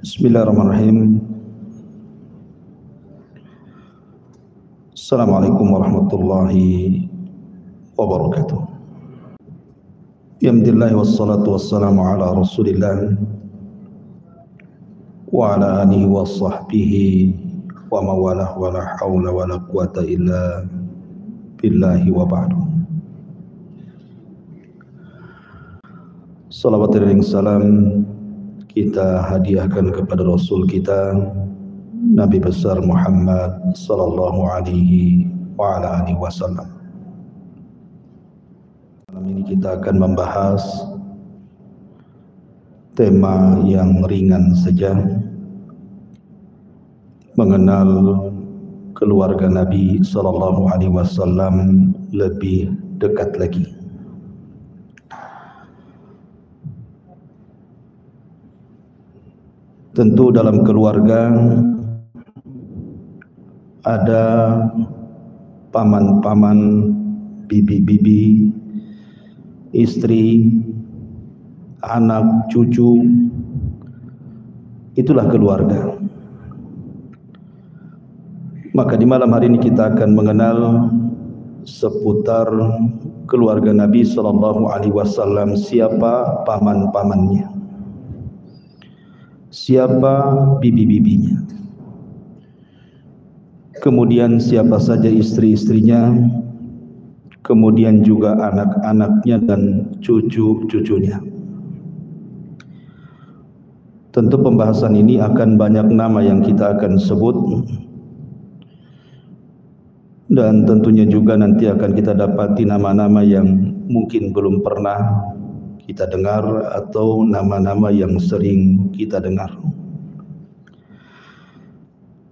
Bismillahirrahmanirrahim. Assalamualaikum warahmatullahi wabarakatuh. Alhamdulillah wassalatu wassalamu ala Rasulillah wa ala alihi wa sahbihi wa mawalah wa la hawla wa la quwata illa billahi wa ba'du. Salawat dan salam kita hadiahkan kepada Rasul kita Nabi besar Muhammad sallallahu alaihi wa ala alihi wasallam. Malam ini kita akan membahas tema yang ringan saja, mengenal keluarga Nabi sallallahu alaihi wasallam lebih dekat lagi. Tentu dalam keluarga ada paman-paman, bibi-bibi, istri, anak, cucu. Itulah keluarga. Maka di malam hari ini kita akan mengenal seputar keluarga Nabi sallallahu alaihi wasallam, siapa paman-pamannya, siapa bibi-bibinya, kemudian siapa saja istri-istrinya, kemudian juga anak-anaknya dan cucu-cucunya. Tentu pembahasan ini akan banyak nama yang kita akan sebut, dan tentunya juga nanti akan kita dapati nama-nama yang mungkin belum pernah kita dengar atau nama-nama yang sering kita dengar.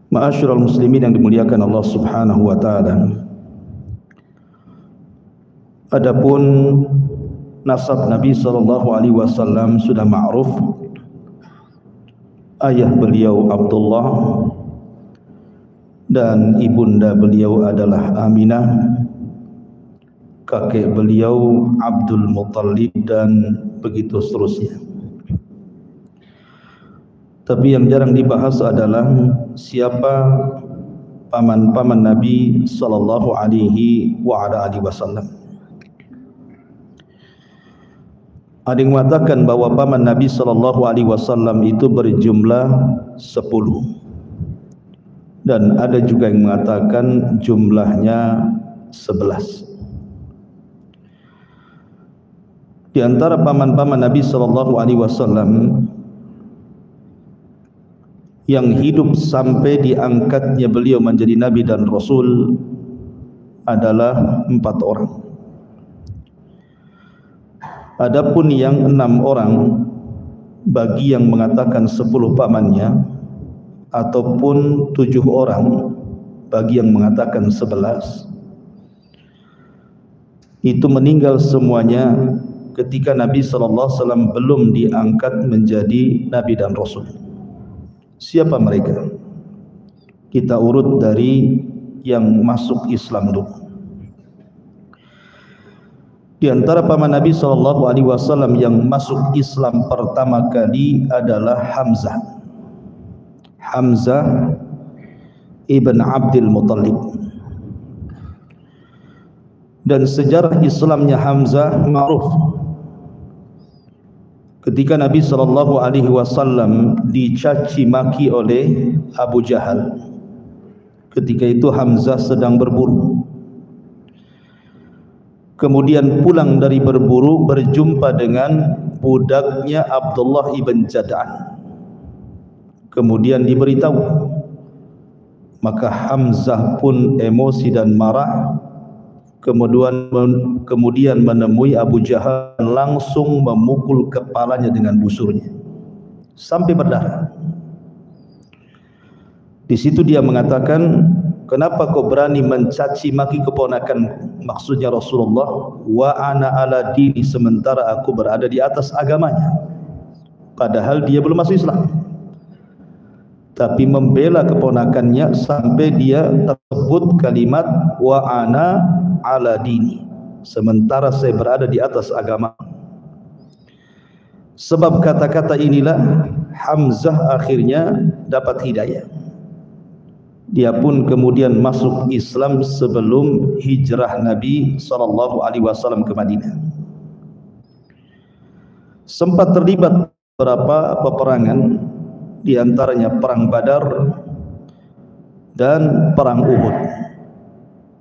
Ma'asyiral muslimin yang dimuliakan Allah Subhanahu wa taala. Adapun nasab Nabi sallallahu alaihi wasallam sudah ma'ruf. Ayah beliau Abdullah dan ibunda beliau adalah Aminah. Kakek beliau Abdul Muttalib dan begitu seterusnya. Tapi yang jarang dibahas adalah siapa paman-paman Nabi sallallahu alaihi wa ala alihi wasallam. Ada yang mengatakan bahwa paman Nabi sallallahu alaihi wasallam itu berjumlah 10, dan ada juga yang mengatakan jumlahnya 11. Di antara paman-paman Nabi sallallahu alaihi wasallam yang hidup sampai diangkatnya beliau menjadi nabi dan rasul adalah 4 orang. Adapun yang 6 orang, bagi yang mengatakan 10 pamannya, ataupun 7 orang bagi yang mengatakan 11, itu meninggal semuanya ketika Nabi sallallahu alaihi wasallam belum diangkat menjadi nabi dan rasul. Siapa mereka? Kita urut dari yang masuk Islam dulu. Di antara paman Nabi sallallahu alaihi wasallam yang masuk Islam pertama kali adalah Hamzah. Hamzah ibn Abdul Muttalib. Dan sejarah Islamnya Hamzah ma'ruf. Ketika Nabi sallallahu alaihi wasallam dicaci maki oleh Abu Jahal, ketika itu Hamzah sedang berburu. Kemudian pulang dari berburu berjumpa dengan budaknya Abdullah ibn Jad'an. Kemudian diberitahu. Maka Hamzah pun emosi dan marah. Kemudian menemui Abu Jahal, langsung memukul kepalanya dengan busurnya sampai berdarah. Di situ dia mengatakan, kenapa kau berani mencaci maki keponakanku? Maksudnya Rasulullah, wa ana ala dini, sementara aku berada di atas agamanya. Padahal dia belum masuk Islam, tapi membela keponakannya sampai dia tersebut kalimat wa ana ala dini, sementara saya berada di atas agama. Sebab kata-kata inilah Hamzah akhirnya dapat hidayah. Dia pun kemudian masuk Islam sebelum hijrah Nabi SAW ke Madinah. Sempat terlibat beberapa peperangan, di antaranya perang Badar dan perang Uhud.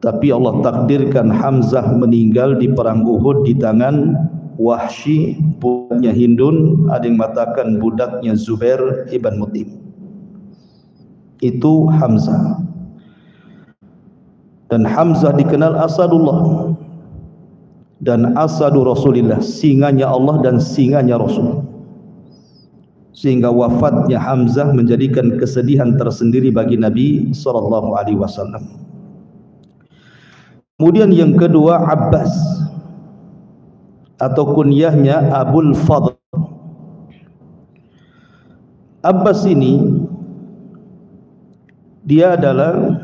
Tapi Allah takdirkan Hamzah meninggal di perang Uhud di tangan Wahsy, budaknya Hindun, ada yang mengatakan budaknya Zubair ibn Mut'im. Itu Hamzah. Dan Hamzah dikenal Asadullah dan Asadu Rasulillah, singanya Allah dan singanya Rasul. Sehingga wafatnya Hamzah menjadikan kesedihan tersendiri bagi Nabi SAW. Kemudian yang kedua, Abbas, atau kunyahnya Abul Fadl. Abbas ini dia adalah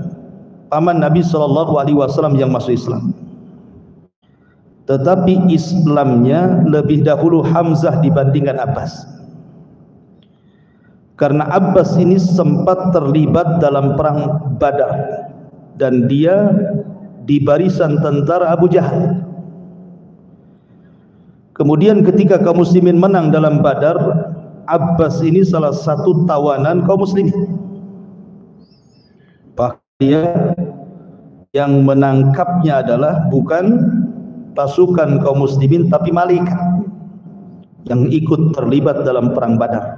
paman Nabi SAW yang masuk Islam. Tetapi Islamnya lebih dahulu Hamzah dibandingkan Abbas. Karena Abbas ini sempat terlibat dalam perang Badar dan dia di barisan tentara Abu Jahal. Kemudian ketika kaum muslimin menang dalam Badar, Abbas ini salah satu tawanan kaum muslimin. Bahkan dia yang menangkapnya adalah bukan pasukan kaum muslimin tapi malaikat yang ikut terlibat dalam perang Badar.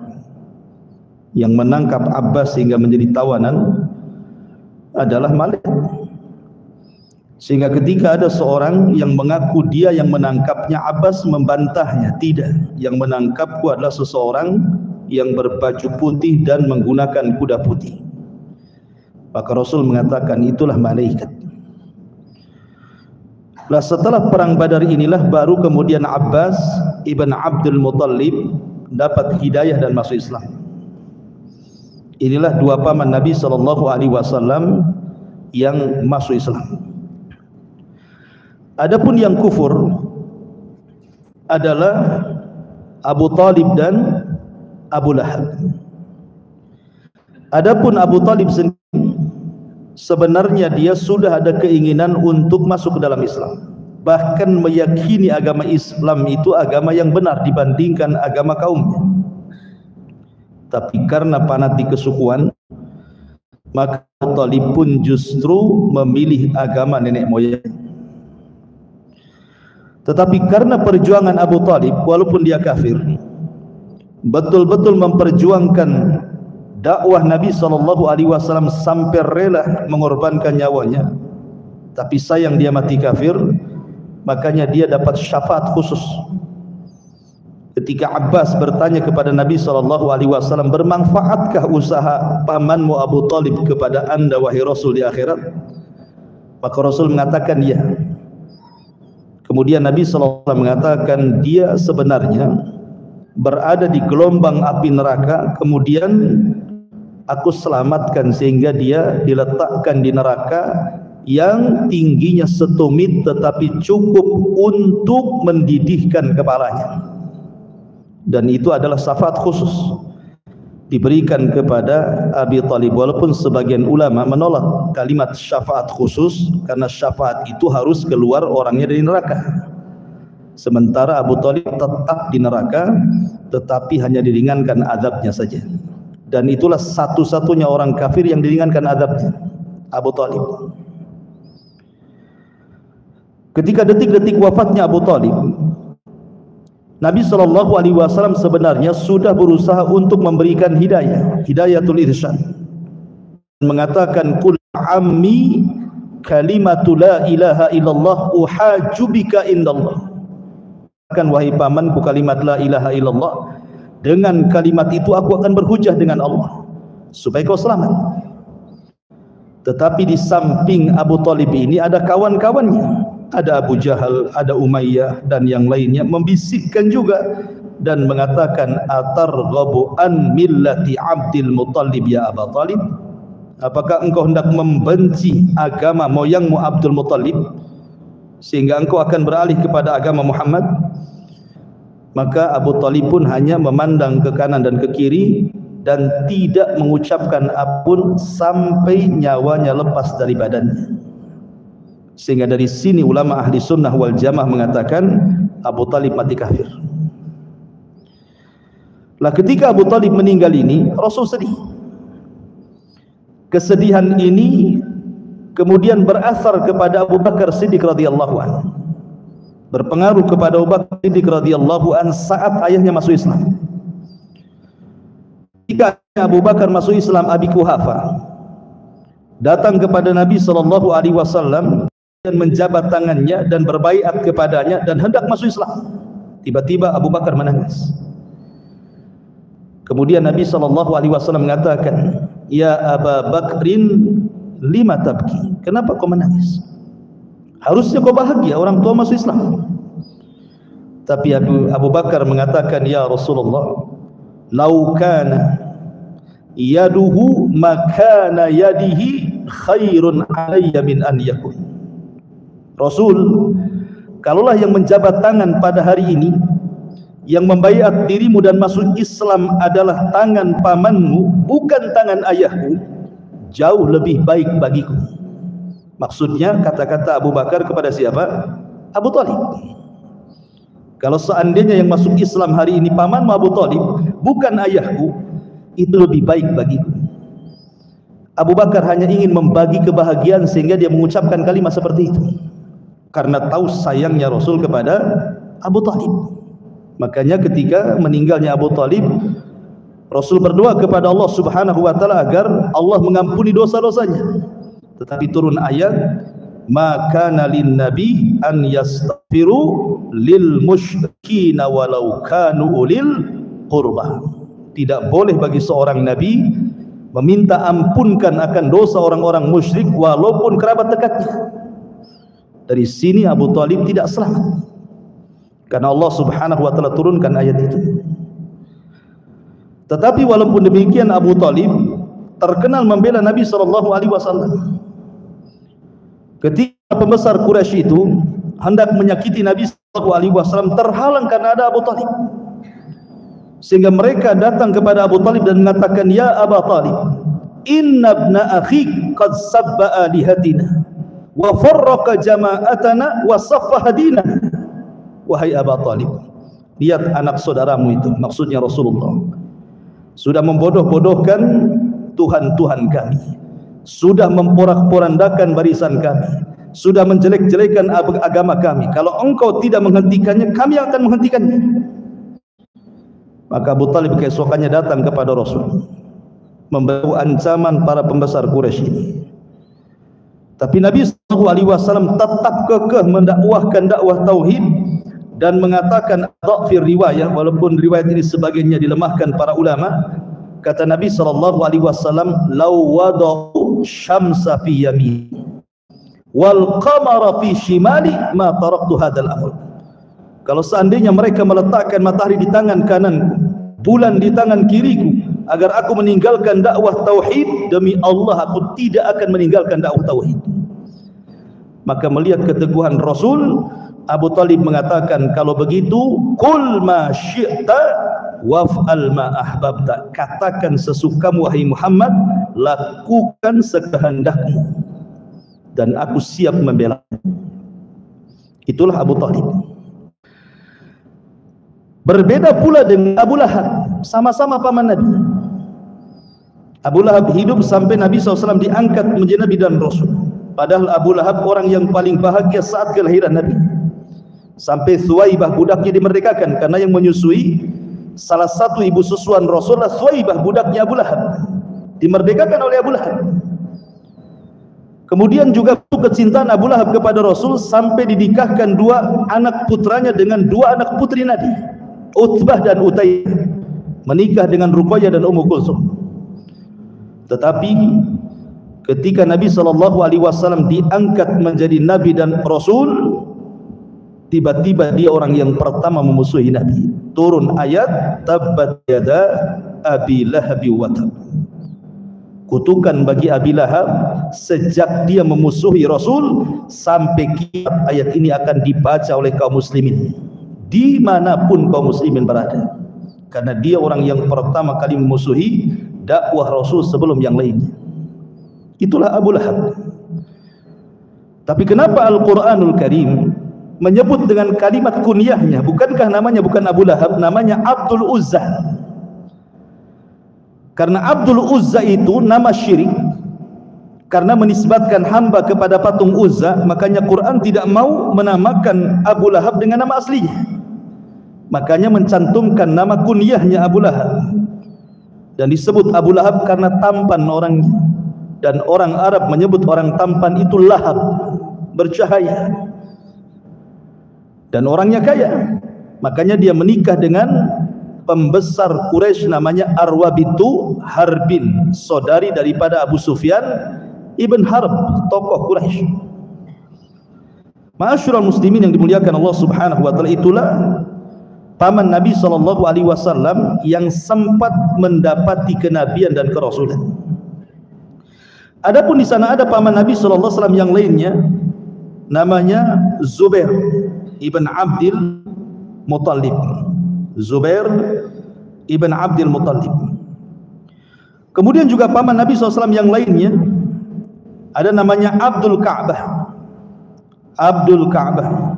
Yang menangkap Abbas sehingga menjadi tawanan adalah malaikat. Sehingga ketika ada seorang yang mengaku dia yang menangkapnya, Abbas membantahnya, tidak, yang menangkapku adalah seseorang yang berbaju putih dan menggunakan kuda putih. Maka Rasul mengatakan itulah malaikat. Lah setelah perang Badar inilah baru kemudian Abbas ibn Abdul Muttalib dapat hidayah dan masuk Islam. Inilah dua paman Nabi SAW yang masuk Islam. Adapun yang kufur adalah Abu Talib dan Abu Lahab. Adapun Abu Talib sendiri, sebenarnya dia sudah ada keinginan untuk masuk ke dalam Islam, bahkan meyakini agama Islam itu agama yang benar dibandingkan agama kaumnya. Tapi karena fanatik kesukuan, maka Abu Talib pun justru memilih agama nenek moyang. Tetapi karena perjuangan Abu Talib, walaupun dia kafir, betul-betul memperjuangkan dakwah Nabi SAW sampai rela mengorbankan nyawanya. Tapi sayang dia mati kafir, makanya dia dapat syafaat khusus. Ketika Abbas bertanya kepada Nabi SAW, bermanfaatkah usaha pamanmu Abu Talib kepada anda wahai Rasul di akhirat? Maka Rasul mengatakan ya. Kemudian Nabi SAW mengatakan dia sebenarnya berada di gelombang api neraka, kemudian aku selamatkan sehingga dia diletakkan di neraka yang tingginya setumit tetapi cukup untuk mendidihkan kepalanya. Dan itu adalah syafaat khusus diberikan kepada Abi Talib, walaupun sebagian ulama menolak kalimat syafaat khusus karena syafaat itu harus keluar orangnya dari neraka. Sementara Abu Talib tetap di neraka tetapi hanya diringankan azabnya saja. Dan itulah satu-satunya orang kafir yang diringankan azabnya, Abu Talib. Ketika detik-detik wafatnya Abu Talib, Nabi SAW sebenarnya sudah berusaha untuk memberikan hidayatul irsyad, mengatakan qul ammi kalimatu la ilaha illallah uhajju bika indallah. Katakan wahai pamanku kalimat la ilaha illallah, dengan kalimat itu aku akan berhujah dengan Allah supaya kau selamat. Tetapi di samping Abu Talib ini ada kawan-kawannya, ada Abu Jahal, ada Umayyah dan yang lainnya membisikkan juga dan mengatakan atarghabu an millati Abdul Muttalib ya Abu Talib, apakah engkau hendak membenci agama moyangmu Abdul Muttalib sehingga engkau akan beralih kepada agama Muhammad? Maka Abu Talib pun hanya memandang ke kanan dan ke kiri dan tidak mengucapkan apapun sampai nyawanya lepas dari badannya. Sehingga dari sini ulama ahli sunnah wal jamaah mengatakan Abu Talib mati kafir. Lah ketika Abu Talib meninggal ini, Rasul sedih. Kesedihan ini kemudian berasar kepada Abu Bakar Siddiq radhiyallahu anhu. Berpengaruh kepada Abu Bakar Siddiq radhiyallahu anhu saat ayahnya masuk Islam. Ketika Abu Bakar masuk Islam, Abi Quhafa datang kepada Nabi SAW dan menjabat tangannya dan berbaiat kepadanya dan hendak masuk Islam. Tiba-tiba Abu Bakar menangis. Kemudian Nabi SAW mengatakan, "Ya Aba Bakrin, lima tabki?" Kenapa kau menangis? Harusnya kau bahagia, orang tua masuk Islam. Tapi Abu Bakar mengatakan, "Ya Rasulullah, lau kana yaduhu makana yadihi khairun alayya min an yakun." Rasul, kalaulah yang menjabat tangan pada hari ini, yang membaiat dirimu dan masuk Islam adalah tangan pamanmu, bukan tangan ayahmu, jauh lebih baik bagiku. Maksudnya kata-kata Abu Bakar kepada siapa? Abu Talib. Kalau seandainya yang masuk Islam hari ini pamanmu Abu Talib, bukan ayahku, itu lebih baik bagiku. Abu Bakar hanya ingin membagi kebahagiaan sehingga dia mengucapkan kalimat seperti itu, karena tahu sayangnya Rasul kepada Abu Talib. Makanya ketika meninggalnya Abu Talib, Rasul berdoa kepada Allah Subhanahu wa taala agar Allah mengampuni dosa-dosanya. Tetapi turun ayat, "Ma kana lin nabi an yastaghfiru lil musyrikin walau kanu ulil qurba." Tidak boleh bagi seorang nabi meminta ampunkan akan dosa orang-orang musyrik walaupun kerabat dekatnya. Dari sini Abu Talib tidak selamat, karena Allah Subhanahu wa taala turunkan ayat itu. Tetapi walaupun demikian, Abu Talib terkenal membela Nabi SAW. Ketika pembesar Quraisy itu hendak menyakiti Nabi SAW, terhalang karena ada Abu Talib, sehingga mereka datang kepada Abu Talib dan mengatakan, "Ya Abu Talib, inna ibna akhik qad sabba alihatina wa farraqa jama'atana wa saffaha dinana." Wahai Abu Talib, lihat anak saudaramu itu, maksudnya Rasulullah, sudah membodoh-bodohkan Tuhan-Tuhan kami, sudah memporak-porandakan barisan kami, sudah menjelek-jelekan agama kami. Kalau engkau tidak menghentikannya, kami akan menghentikannya. Maka Abu Talib keesokannya datang kepada Rasul, membawa ancaman para pembesar Quraisy ini. Tapi Nabi SAW tetap kekeh mendakwahkan dakwah tauhid dan mengatakan dha'fir riwayah, walaupun riwayat ini sebagiannya dilemahkan para ulama. Kata Nabi SAW, "Law wada'u syamsa fi yamini wal qamara fi shimali ma taraktu hadzal amr." Kalau seandainya mereka meletakkan matahari di tangan kananku, bulan di tangan kiriku, agar aku meninggalkan dakwah tauhid, demi Allah aku tidak akan meninggalkan dakwah tauhid. Maka melihat keteguhan Rasul, Abu Talib mengatakan, "Kalau begitu, qul ma syi'ta waf'al ma ahbabta." Katakan sesukamu wahai Muhammad, lakukan sekehendakmu dan aku siap membela. Itulah Abu Talib. Berbeda pula dengan Abu Lahab, sama-sama paman Nabi. Abu Lahab hidup sampai Nabi SAW diangkat menjadi Nabi dan Rasul. Padahal Abu Lahab orang yang paling bahagia saat kelahiran Nabi. Sampai Thuwaibah budaknya dimerdekakan, karena yang menyusui salah satu ibu susuan Rasulullah, Thuwaibah budaknya Abu Lahab, dimerdekakan oleh Abu Lahab. Kemudian juga kecintaan Abu Lahab kepada Rasul sampai dinikahkan dua anak putranya dengan dua anak putri Nabi, Utbah dan Utayyah, menikah dengan Ruqayyah dan Ummu Kulsum. Tetapi ketika Nabi SAW diangkat menjadi Nabi dan Rasul, tiba-tiba dia orang yang pertama memusuhi Nabi. Turun ayat, tabbat yada abi lahab wa tab. Kutukan bagi Abi Lahab sejak dia memusuhi Rasul sampai kiamat. Ayat ini akan dibaca oleh kaum muslimin dimanapun kaum muslimin berada, karena dia orang yang pertama kali memusuhi dakwah Rasul sebelum yang lainnya. Itulah Abu Lahab. Tapi kenapa Al-Quranul Karim menyebut dengan kalimat kunyahnya? Bukankah namanya bukan Abu Lahab, namanya Abdul Uzza? Karena Abdul Uzza itu nama syirik, karena menisbatkan hamba kepada patung Uzza, makanya Quran tidak mau menamakan Abu Lahab dengan nama aslinya, makanya mencantumkan nama kunyahnya Abu Lahab. Dan disebut Abu Lahab karena tampan orangnya, dan orang Arab menyebut orang tampan itu lahab, bercahaya, dan orangnya kaya. Makanya dia menikah dengan pembesar Quraisy namanya Arwa bintu Harbin, saudari daripada Abu Sufyan ibn Harb, tokoh Quraisy. Ma'asyiral muslimin yang dimuliakan Allah Subhanahu wa taala, itulah paman Nabi sallallahu alaihi wasallam yang sempat mendapati kenabian dan kerasulan. Adapun di sana ada paman Nabi sallallahu alaihi wasallam yang lainnya, namanya Zubair ibn Abdul Muttalib. Zubair ibn Abdul Muttalib. Kemudian juga paman Nabi SAW yang lainnya ada namanya Abdul Ka'bah. Abdul Ka'bah.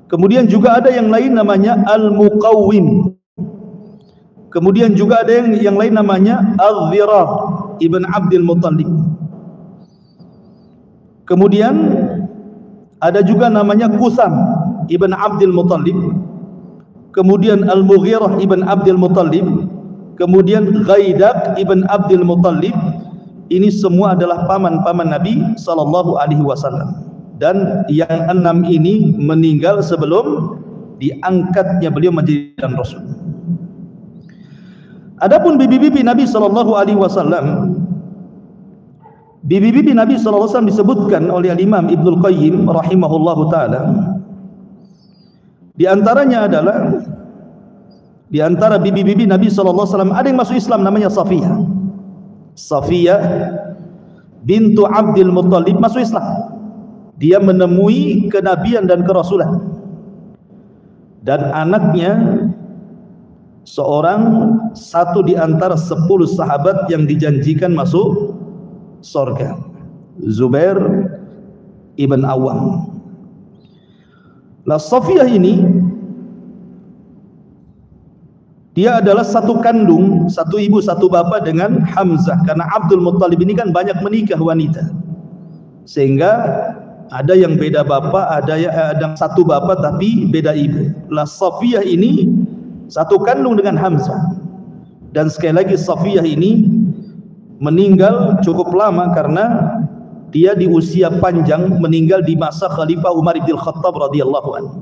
Kemudian juga ada yang lain namanya Al-Muqawwim. Kemudian juga ada yang lain namanya Al-Dhirar ibn Abdul Muttalib. Kemudian ada juga namanya Kusam ibn Abdul Muttalib. Kemudian Al-Mughirah ibn Abdul Muttalib, kemudian Ghaidak ibn Abdul Muttalib. Ini semua adalah paman-paman Nabi sallallahu alaihi wasallam, dan yang 6 ini meninggal sebelum diangkatnya beliau menjadi rasul. Adapun bibi-bibi Nabi sallallahu alaihi wasallam, bibi-bibi Nabi sallallahu alaihi wasallam disebutkan oleh Imam Ibnul Qayyim rahimahullahu taala. Di antaranya adalah, di antara bibi-bibi Nabi sallallahu alaihi wasallam ada yang masuk Islam namanya Safiyah. Safiyah bintu Abdul Muttalib masuk Islam. Dia menemui kenabian dan kerasulan. Dan anaknya satu di antara 10 sahabat yang dijanjikan masuk surga, Zubair ibn Awam. Nah, Safiyah ini dia adalah satu kandung, satu ibu, satu bapa dengan Hamzah. Karena Abdul Muttalib ini kan banyak menikah wanita, sehingga ada yang beda bapa, ada yang satu bapa tapi beda ibu. Lah Safiyah ini satu kandung dengan Hamzah. Dan sekali lagi Safiyah ini meninggal cukup lama karena dia di usia panjang, meninggal di masa Khalifah Umar bin Khattab radhiyallahu anhu.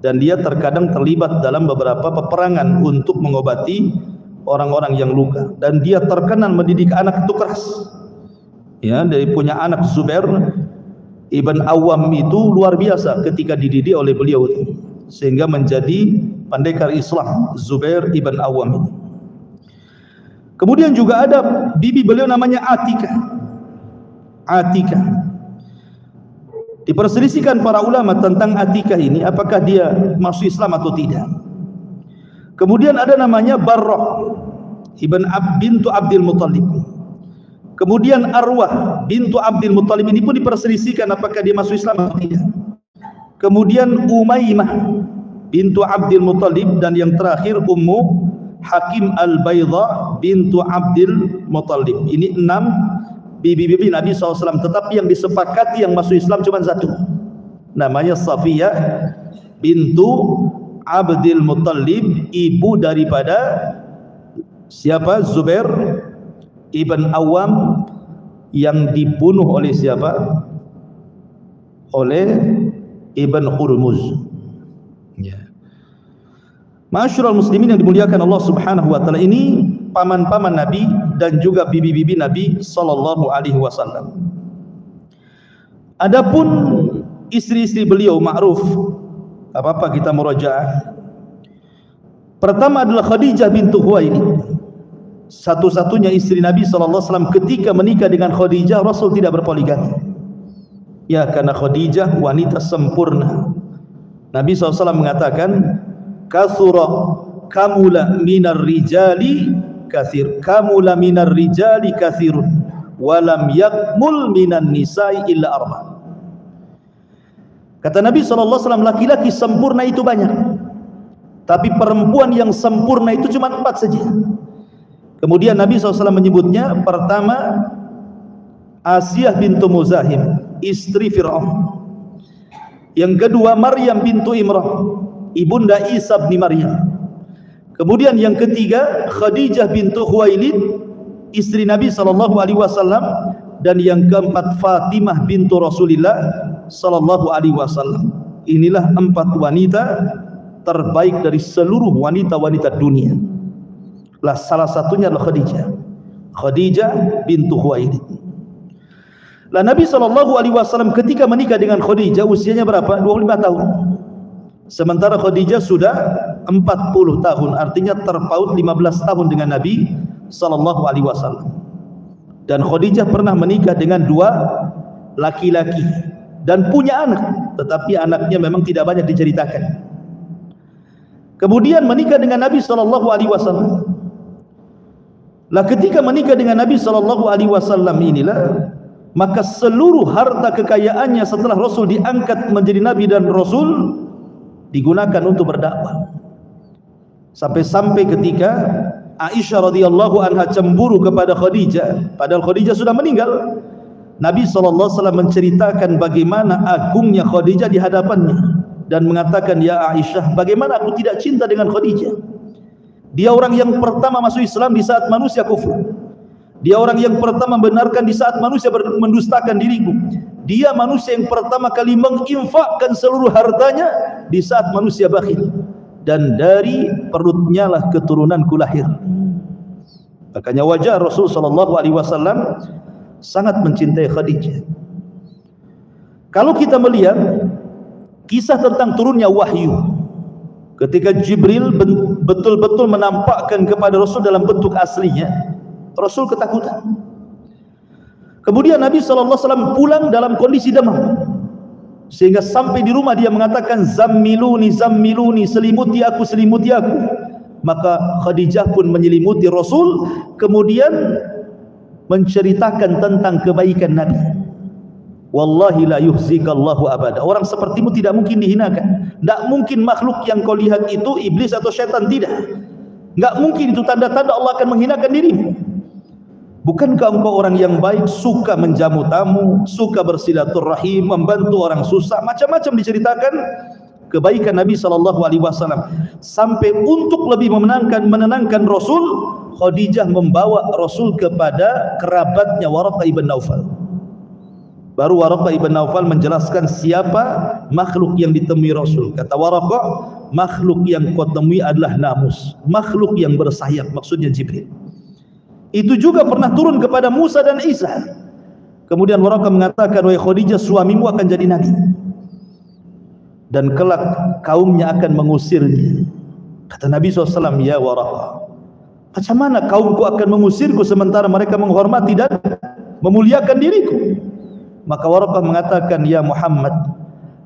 Dan dia terkadang terlibat dalam beberapa peperangan untuk mengobati orang-orang yang luka. Dan dia terkenal mendidik anak itu keras. Ya, dari punya anak Zubair ibn Awam itu luar biasa ketika dididik oleh beliau itu, sehingga menjadi pendekar Islam Zubair ibn Awam ini. Kemudian juga ada bibi beliau namanya Atikah. Atikah. Diperselisihkan para ulama tentang Atikah ini, apakah dia masuk Islam atau tidak. Kemudian ada namanya Barrah bintu Abdul Muttalib. Kemudian Arwah bintu Abdul Muttalib ini pun diperselisihkan apakah dia masuk Islam atau tidak. Kemudian Umaymah bintu Abdul Muttalib, dan yang terakhir Ummu Hakim Al-Baydha bintu Abdul Muttalib. Ini 6 bibi-bibi Nabi SAW, tetapi yang disepakati yang masuk Islam cuma satu, namanya Safiyah bintu Abdul Muttalib, ibu daripada siapa? Zubair ibn Awam, yang dibunuh oleh siapa? Oleh Ibn Hurmuz. Ya. Ma'asyiral muslimin yang dimuliakan Allah Subhanahu wa taala, ini paman-paman Nabi dan juga bibi-bibi Nabi sallallahu alaihi wasallam. Adapun istri-istri beliau ma'ruf, apa-apa kita murajaah. Pertama adalah Khadijah bintu Khuwailid, satu-satunya istri Nabi sallallahu alaihi wasallam. Ketika menikah dengan Khadijah, Rasul tidak berpoligami. Ya, karena Khadijah wanita sempurna, Nabi SAW mengatakan, kathura kamula minar rijali kathir, kamula minar rijali kathirun, walam yakmul minan nisai illa arba. Kata Nabi SAW, laki-laki sempurna itu banyak, tapi perempuan yang sempurna itu cuma 4 saja. Kemudian Nabi SAW menyebutnya, pertama Asiyah bintu Muzahim, istri Fir'aun. Yang kedua Maryam bintu Imran, ibunda Isa bin Maryam. Kemudian yang ketiga Khadijah bintu Khuwailid, istri Nabi SAW. Dan yang keempat Fatimah bintu Rasulullah SAW. Inilah 4 wanita terbaik dari seluruh wanita-wanita dunia. Lah salah satunya adalah Khadijah bintu Khuwailid. Lah Nabi SAW ketika menikah dengan Khadijah usianya berapa? 25 tahun. Sementara Khadijah sudah 40 tahun, artinya terpaut 15 tahun dengan Nabi SAW. Dan Khadijah pernah menikah dengan 2 laki-laki dan punya anak, tetapi anaknya memang tidak banyak diceritakan. Kemudian menikah dengan Nabi SAW. Lah ketika menikah dengan Nabi SAW inilah, maka seluruh harta kekayaannya setelah Rasul diangkat menjadi Nabi dan Rasul digunakan untuk berdakwah. Sampai-sampai ketika Aisyah radhiyallahu anha cemburu kepada Khadijah, padahal Khadijah sudah meninggal, Nabi SAW menceritakan bagaimana agungnya Khadijah di hadapannya dan mengatakan, ya Aisyah, bagaimana aku tidak cinta dengan Khadijah? Dia orang yang pertama masuk Islam di saat manusia kufur. Dia orang yang pertama membenarkan di saat manusia mendustakan diriku. Dia manusia yang pertama kali menginfakkan seluruh hartanya di saat manusia bakhil. Dan dari perutnya lah keturunanku lahir. Makanya wajar Rasul SAW sangat mencintai Khadijah. Kalau kita melihat kisah tentang turunnya wahyu, ketika Jibril betul-betul menampakkan kepada Rasul dalam bentuk aslinya, Rasul ketakutan. Kemudian Nabi SAW pulang dalam kondisi demam, sehingga sampai di rumah dia mengatakan, zammiluni zammiluni, selimuti aku selimuti aku. Maka Khadijah pun menyelimuti Rasul, kemudian menceritakan tentang kebaikan Nabi. Wallahi la yuhzikallahu abada. Orang sepertimu tidak mungkin dihinakan. Tidak mungkin makhluk yang kau lihat itu iblis atau syaitan, tidak. Tidak mungkin itu tanda-tanda Allah akan menghinakan dirimu. Bukankah engkau orang yang baik, suka menjamu tamu, suka bersilaturahim, membantu orang susah, macam-macam diceritakan kebaikan Nabi SAW. Sampai untuk lebih menenangkan Rasul, Khadijah membawa Rasul kepada kerabatnya Waraqah ibn Naufal. Baru Waraqah ibn Naufal menjelaskan siapa makhluk yang ditemui Rasul. Kata Waraqah, makhluk yang kau temui adalah namus, makhluk yang bersayap, maksudnya Jibril. Itu juga pernah turun kepada Musa dan Isa. Kemudian Waraqah mengatakan, wahai Khadijah, suamimu akan jadi nabi dan kelak kaumnya akan mengusirnya. Kata Nabi SAW, ya Waraqah, macam mana kaumku akan mengusirku sementara mereka menghormati dan memuliakan diriku? Maka Waraqah mengatakan, ya Muhammad,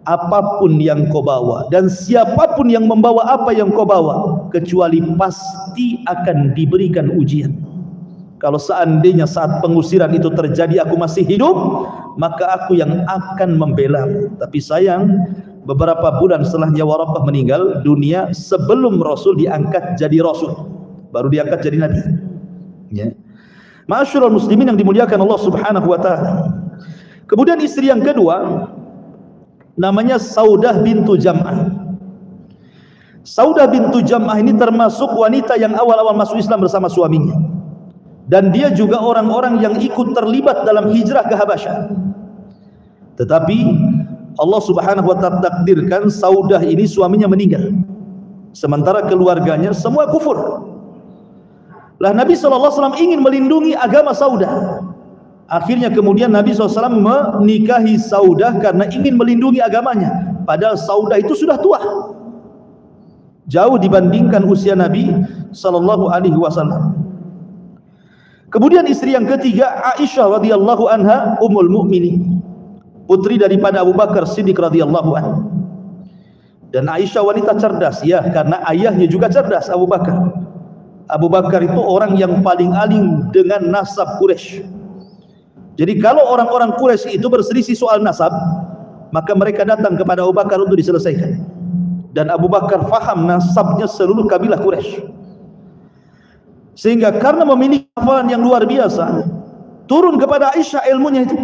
apapun yang kau bawa dan siapapun yang membawa apa yang kau bawa, kecuali pasti akan diberikan ujian. Kalau seandainya saat pengusiran itu terjadi aku masih hidup, maka aku yang akan membelamu. Tapi sayang, beberapa bulan setelahnya Waraqah meninggal dunia sebelum Rasul diangkat jadi Rasul, baru diangkat jadi Nabi. Ya. Ma'asyiral muslimin yang dimuliakan Allah Subhanahu wa taala. Kemudian istri yang kedua namanya Saudah bintu Jam'ah. Saudah bintu Jam'ah ini termasuk wanita yang awal-awal masuk Islam bersama suaminya. Dan dia juga orang-orang yang ikut terlibat dalam hijrah ke Habasyah. Tetapi Allah Subhanahu wa taala takdirkan Saudah ini suaminya meninggal, sementara keluarganya semua kufur. Lah Nabi SAW ingin melindungi agama Saudah. Akhirnya kemudian Nabi SAW menikahi Saudah karena ingin melindungi agamanya. Padahal Saudah itu sudah tua, jauh dibandingkan usia Nabi SAW. Kemudian istri yang ketiga Aisyah radhiyallahu anha, ummul mukminin, putri daripada Abu Bakar Siddiq radhiyallahu anhu. Dan Aisyah wanita cerdas, ya, karena ayahnya juga cerdas, Abu Bakar. Abu Bakar itu orang yang paling alim dengan nasab Quraisy. Jadi kalau orang-orang Quraisy itu berselisih soal nasab, maka mereka datang kepada Abu Bakar untuk diselesaikan. Dan Abu Bakar faham nasabnya seluruh kabilah Quraisy. Sehingga karena memiliki hafalan yang luar biasa, turun kepada Aisyah ilmunya itu.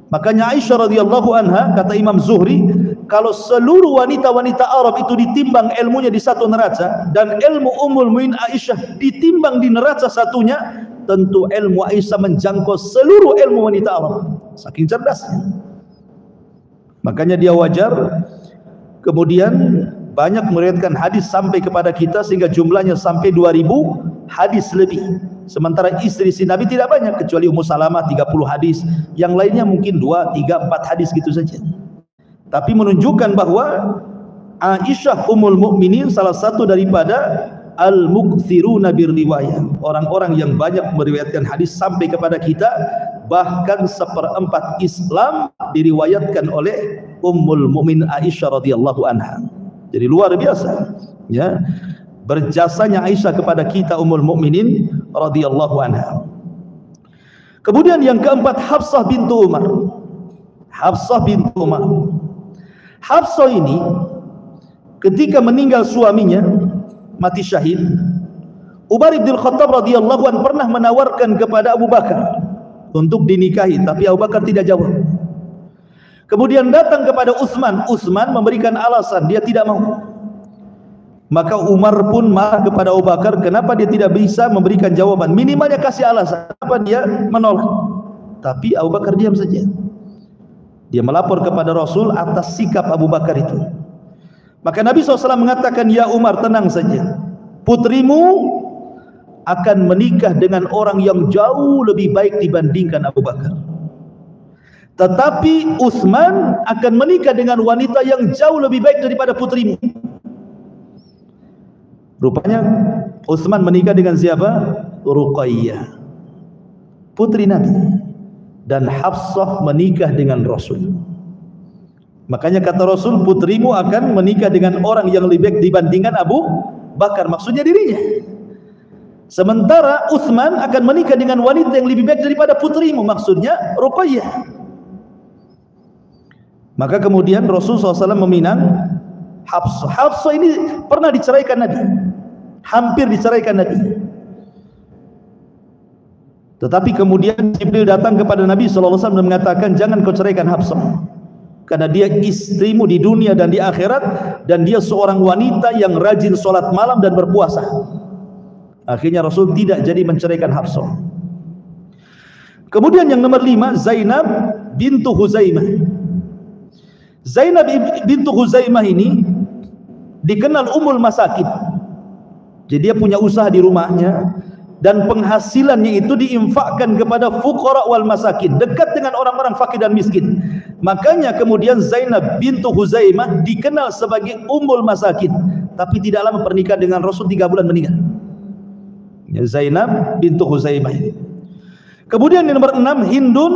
Makanya Aisyah radhiyallahu anha, kata Imam Zuhri, kalau seluruh wanita-wanita Arab itu ditimbang ilmunya di satu neraca, dan ilmu Ummul Mukminin Aisyah ditimbang di neraca satunya, tentu ilmu Aisyah menjangkau seluruh ilmu wanita Arab, saking cerdasnya. Makanya dia wajar kemudian banyak meriwayatkan hadis sampai kepada kita, sehingga jumlahnya sampai 2000 hadis lebih. Sementara istri Nabi tidak banyak, kecuali Ummu Salamah 30 hadis, yang lainnya mungkin 2, 3, 4 hadis gitu saja. Tapi menunjukkan bahwa Aisyah Ummul Mukminin salah satu daripada al-muktsiruna birriwayah, orang-orang yang banyak meriwayatkan hadis sampai kepada kita. Bahkan 1/4 Islam diriwayatkan oleh Ummul Mukminin Aisyah radhiyallahu anha. Jadi luar biasa, ya, berjasanya Aisyah kepada kita Ummul Mukminin radhiyallahu anha. Kemudian yang keempat, Hafsah bintu Umar. Hafsah bintu Umar. Hafsah ini ketika meninggal suaminya mati syahid, Umar bin Khattab radhiyallahu anhu pernah menawarkan kepada Abu Bakar untuk dinikahi, tapi Abu Bakar tidak jawab. Kemudian datang kepada Utsman, Utsman memberikan alasan dia tidak mau. Maka Umar pun marah kepada Abu Bakar, kenapa dia tidak bisa memberikan jawaban, minimalnya kasih alasan kenapa dia menolak. Tapi Abu Bakar diam saja. Dia melapor kepada Rasul atas sikap Abu Bakar itu. Maka Nabi SAW mengatakan, ya Umar, tenang saja, putrimu akan menikah dengan orang yang jauh lebih baik dibandingkan Abu Bakar. Tetapi Utsman akan menikah dengan wanita yang jauh lebih baik daripada putrimu. Rupanya Utsman menikah dengan siapa? Ruqayyah, putri Nabi. Dan Hafsah menikah dengan Rasul. Makanya kata Rasul, putrimu akan menikah dengan orang yang lebih baik dibandingkan Abu Bakar, maksudnya dirinya. Sementara Utsman akan menikah dengan wanita yang lebih baik daripada putrimu, maksudnya Ruqayyah. Maka kemudian Rasul SAW meminang Hafsah. Hafsah ini pernah diceraikan Nabi, hampir diceraikan Nabi. Tetapi kemudian Jibril datang kepada Nabi SAW dan mengatakan, jangan kau ceraikan Hafsah, karena dia istrimu di dunia dan di akhirat, dan dia seorang wanita yang rajin sholat malam dan berpuasa. Akhirnya Rasul tidak jadi menceraikan Hafsah. Kemudian yang nomor 5, Zainab bintu Huzaimah. Zainab bintu Huzaimah ini dikenal Ummul Masakin. Jadi dia punya usaha di rumahnya, dan penghasilannya itu diinfakkan kepada fuqara wal masakin, dekat dengan orang-orang fakir dan miskin. Makanya kemudian Zainab bintu Huzaimah dikenal sebagai Ummul Masakin. Tapi tidak lama pernikahan dengan Rasul, 3 bulan meninggal, ya, Zainab bintu Huzaimah ini. Kemudian yang nomor 6, Hindun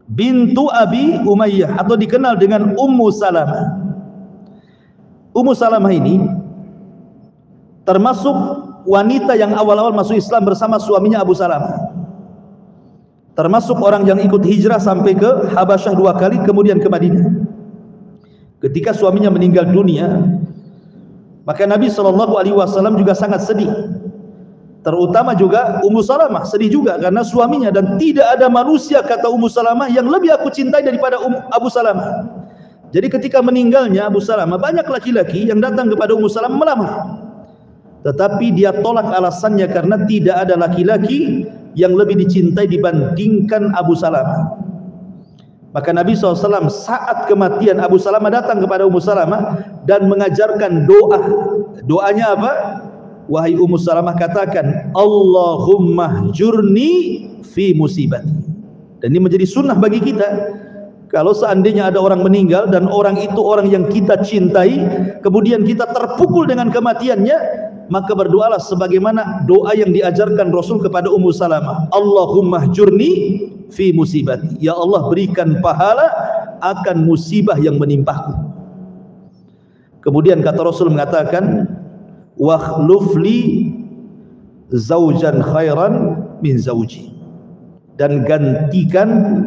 bintu Abi Umayyah, atau dikenal dengan Ummu Salamah. Ummu Salamah ini termasuk wanita yang awal-awal masuk Islam bersama suaminya Abu Salamah. Termasuk orang yang ikut hijrah sampai ke Habasyah 2 kali, kemudian ke Madinah. Ketika suaminya meninggal dunia, maka Nabi SAW juga sangat sedih. Terutama juga Ummu Salamah sedih juga karena suaminya, dan tidak ada manusia, kata Ummu Salamah, yang lebih aku cintai daripada Abu Salamah. Jadi ketika meninggalnya Abu Salamah, banyak laki-laki yang datang kepada Ummu Salamah melamar. Tetapi dia tolak, alasannya karena tidak ada laki-laki yang lebih dicintai dibandingkan Abu Salamah. Maka Nabi SAW saat kematian Abu Salamah datang kepada Ummu Salamah dan mengajarkan doa. Doanya apa? Wahai Ummu Salamah, katakan Allahumma jurni fi musibati. Dan ini menjadi sunnah bagi kita. Kalau seandainya ada orang meninggal dan orang itu orang yang kita cintai, kemudian kita terpukul dengan kematiannya, maka berdoalah sebagaimana doa yang diajarkan Rasul kepada Ummu Salamah. Allahumma jurni fi musibati. Ya Allah, berikan pahala akan musibah yang menimpaku. Kemudian kata Rasul mengatakan, wakhlufli zaujan khairan min zauji, dan gantikan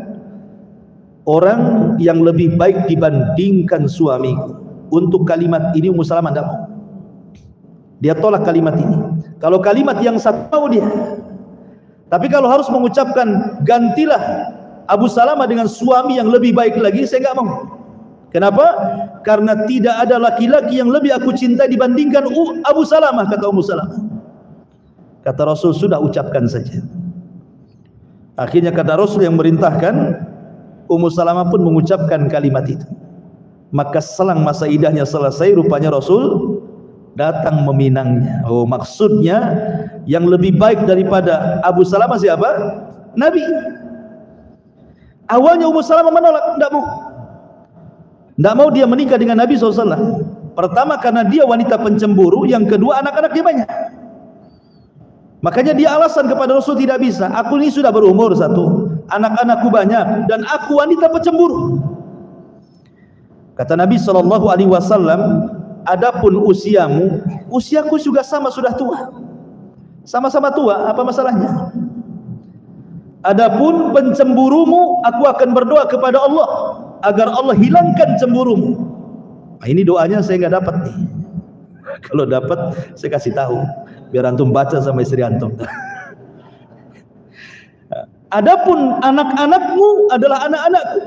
orang yang lebih baik dibandingkan suamiku. Untuk kalimat ini Ummu Salamah tidak mau. Dia tolak kalimat ini. Kalau kalimat yang satu mau dia. Tapi kalau harus mengucapkan gantilah Abu Salamah dengan suami yang lebih baik lagi, saya enggak mau. Kenapa? Karena tidak ada laki-laki yang lebih aku cintai dibandingkan Abu Salamah, kata Ummu Salamah. Kata Rasul, sudah ucapkan saja. Akhirnya kata Rasul yang merintahkan, Ummu Salamah pun mengucapkan kalimat itu. Maka selang masa idahnya selesai, rupanya Rasul datang meminangnya. Oh, maksudnya yang lebih baik daripada Abu Salamah siapa? Nabi. Awalnya Ummu Salamah menolak, tidak mau dia menikah dengan Nabi SAW. Pertama karena dia wanita pencemburu, yang kedua anak-anak dia banyak. Makanya dia alasan kepada Rasul, tidak bisa, aku ini sudah berumur satu, anak-anakku banyak, dan aku wanita pencemburu. Kata Nabi SAW, adapun usiamu, usiaku juga sama, sudah tua, sama-sama tua, apa masalahnya? Adapun pencemburumu, aku akan berdoa kepada Allah agar Allah hilangkan cemburumu. Nah, ini doanya saya nggak dapat nih. Kalau dapat saya kasih tahu, biar antum baca sama istri antum. Adapun anak-anakmu adalah anak-anakku.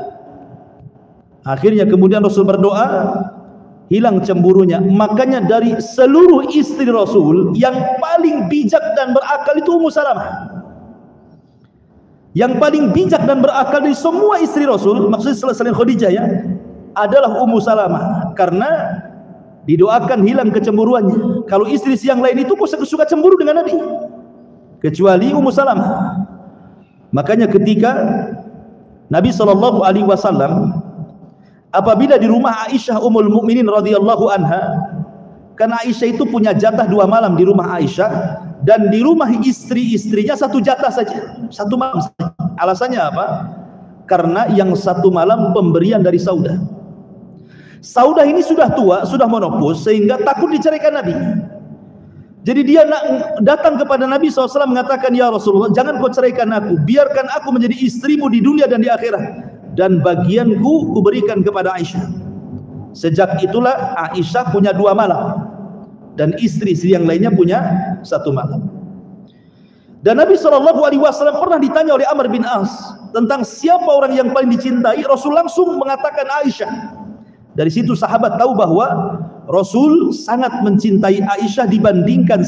Akhirnya kemudian Rasul berdoa, hilang cemburunya. Makanya dari seluruh istri Rasul, yang paling bijak dan berakal itu Ummu Salamah. Yang paling bijak dan berakal dari semua istri Rasul, maksudnya selain Khadijah ya, adalah Ummu Salamah. Karena didoakan hilang kecemburuannya. Kalau istri yang lain itu suka cemburu dengan Nabi, kecuali Ummu Salamah. Makanya ketika Nabi SAW apabila di rumah Aisyah Ummul Mukminin radhiyallahu anha, karena Aisyah itu punya jatah 2 malam di rumah Aisyah, dan di rumah istri-istrinya 1 jatah saja, 1 malam saja. Alasannya apa? Karena yang 1 malam pemberian dari Saudah. Saudah ini sudah tua, sudah menopause, sehingga takut diceraikan Nabi. Jadi dia datang kepada Nabi SAW mengatakan, ya Rasulullah, jangan kau ceraikan aku, biarkan aku menjadi istrimu di dunia dan di akhirat, dan bagianku kuberikan kepada Aisyah. Sejak itulah Aisyah punya 2 malam, dan istri-istri yang lainnya punya 1 malam. Dan Nabi SAW pernah ditanya oleh Amr bin As tentang siapa orang yang paling dicintai. Rasul langsung mengatakan Aisyah. Dari situ sahabat tahu bahwa Rasul sangat mencintai Aisyah dibandingkan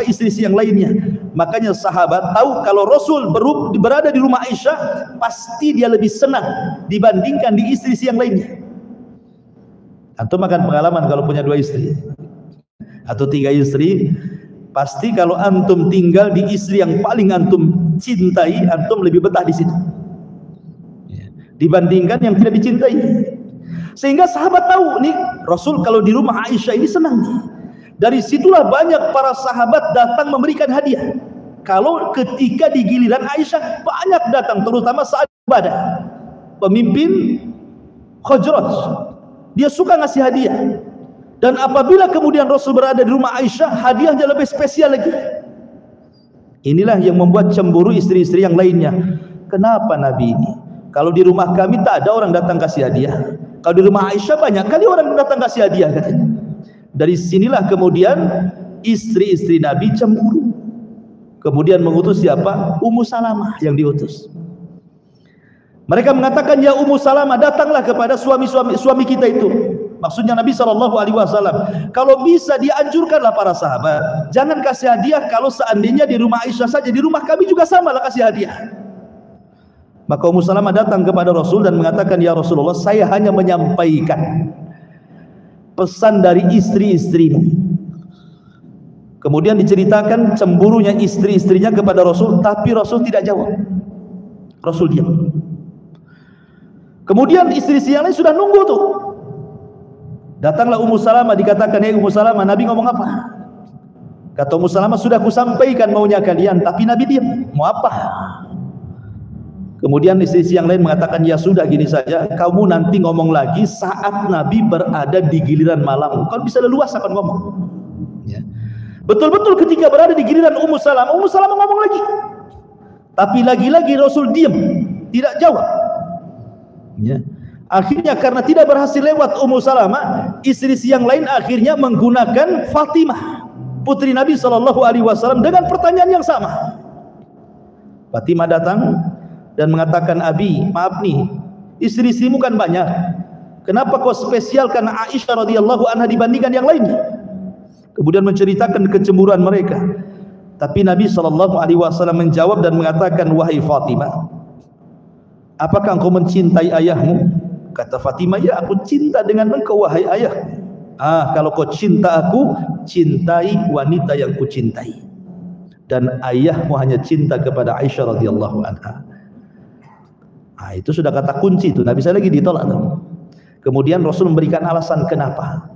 istri-istri yang lainnya. Makanya sahabat tahu kalau Rasul berada di rumah Aisyah, pasti dia lebih senang dibandingkan di istri-istri yang lainnya. Antum makan pengalaman kalau punya 2 istri atau 3 istri, pasti kalau antum tinggal di istri yang paling antum cintai, antum lebih betah di situ dibandingkan yang tidak dicintai. Sehingga sahabat tahu nih, Rasul kalau di rumah Aisyah ini senang. Dari situlah banyak para sahabat datang memberikan hadiah. Kalau ketika di giliran Aisyah, banyak datang, terutama saat ibadah. Pemimpin Khazraj, dia suka ngasih hadiah. Dan apabila kemudian Rasul berada di rumah Aisyah, hadiahnya lebih spesial lagi. Inilah yang membuat cemburu istri-istri yang lainnya. Kenapa Nabi ini? Kalau di rumah kami tak ada orang datang kasih hadiah. Kalau di rumah Aisyah banyak kali orang datang kasih hadiah, katanya. Dari sinilah kemudian istri-istri Nabi cemburu. Kemudian mengutus siapa? Ummu Salamah yang diutus. Mereka mengatakan, ya Ummu Salamah, datanglah kepada suami kita itu. Maksudnya Nabi SAW. Kalau bisa dianjurkanlah para sahabat, jangan kasih hadiah kalau seandainya di rumah Aisyah saja, di rumah kami juga sama lah kasih hadiah. Maka Ummu Salamah datang kepada Rasul dan mengatakan, ya Rasulullah, saya hanya menyampaikan pesan dari istri-istrimu. Kemudian diceritakan cemburunya istri-istrinya kepada Rasul, tapi Rasul tidak jawab. Rasul diam. Kemudian istri-istri yang lain sudah nunggu tuh. Datanglah Ummu Salamah, dikatakan, "Hei Ummu Salamah, Nabi ngomong apa?" Kata Ummu Salamah, "Sudah kusampaikan maunya kalian, tapi Nabi diam. Mau apa?" Kemudian istri yang lain mengatakan, ya sudah gini saja, kamu nanti ngomong lagi saat Nabi berada di giliran malam. Kau bisa leluasa akan ngomong. Ya. Betul-betul ketika berada di giliran Ummu Salamah ngomong lagi. Tapi lagi-lagi Rasul diam, tidak jawab. Ya. Akhirnya karena tidak berhasil lewat Ummu Salamah, istri yang lain akhirnya menggunakan Fatimah, putri Nabi SAW, dengan pertanyaan yang sama. Fatimah datang dan mengatakan, Abi, maaf nih, istri-istrimu kan banyak, kenapa kau spesialkan Aisyah radhiyallahu anha dibandingkan yang lainnya? Kemudian menceritakan kecemburuan mereka. Tapi Nabi SAW menjawab dan mengatakan, wahai Fatimah, apakah engkau mencintai ayahmu? Kata Fatimah, ya, aku cinta dengan engkau wahai ayah. Kalau kau cinta aku, cintai wanita yang ku cintai. Dan ayahmu hanya cinta kepada Aisyah radhiyallahu anha. Itu sudah kata kunci itu, tidak bisa lagi ditolak. Kemudian Rasul memberikan alasan kenapa.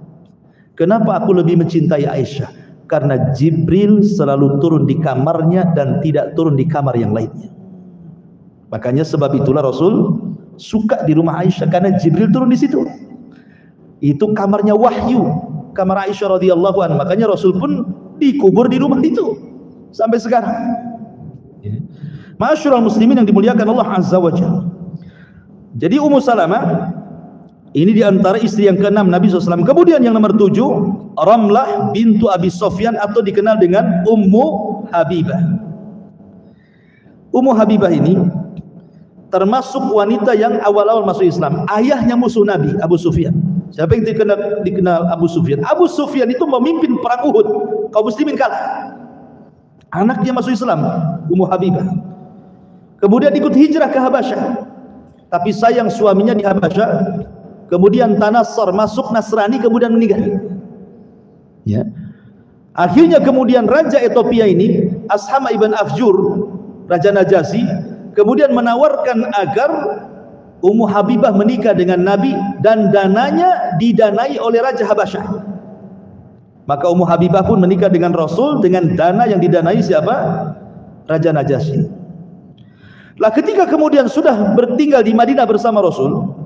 Kenapa aku lebih mencintai Aisyah? Karena Jibril selalu turun di kamarnya dan tidak turun di kamar yang lainnya. Makanya sebab itulah Rasul suka di rumah Aisyah, karena Jibril turun di situ. Itu kamarnya wahyu, kamar Aisyah radhiyallahu anha. Makanya Rasul pun dikubur di rumah itu sampai sekarang. Ma'asyiral muslimin yang dimuliakan Allah Azza wa Jalla. Jadi Ummu Salamah ini diantara istri yang ke-6 Nabi SAW. Kemudian yang nomor 7, Ramlah bintu Abi Sufyan atau dikenal dengan Ummu Habibah. Ummu Habibah ini termasuk wanita yang awal-awal masuk Islam. Ayahnya musuh Nabi, Abu Sufyan. Siapa yang dikenal Abu Sufyan? Abu Sufyan itu memimpin perang Uhud, kaum muslimin kalah. Anaknya masuk Islam, Ummu Habibah. Kemudian ikut hijrah ke Habasyah. Tapi sayang suaminya di Habasyah, kemudian tanassar, masuk Nasrani, kemudian meninggal. Ya. Akhirnya kemudian Raja Ethiopia ini, Ashama ibn Afjur, Raja Najasyi, kemudian menawarkan agar Ummu Habibah menikah dengan Nabi dan dananya didanai oleh Raja Habasyah. Maka Ummu Habibah pun menikah dengan Rasul dengan dana yang didanai siapa? Raja Najasyi. Lah ketika kemudian sudah bertinggal di Madinah bersama Rasul,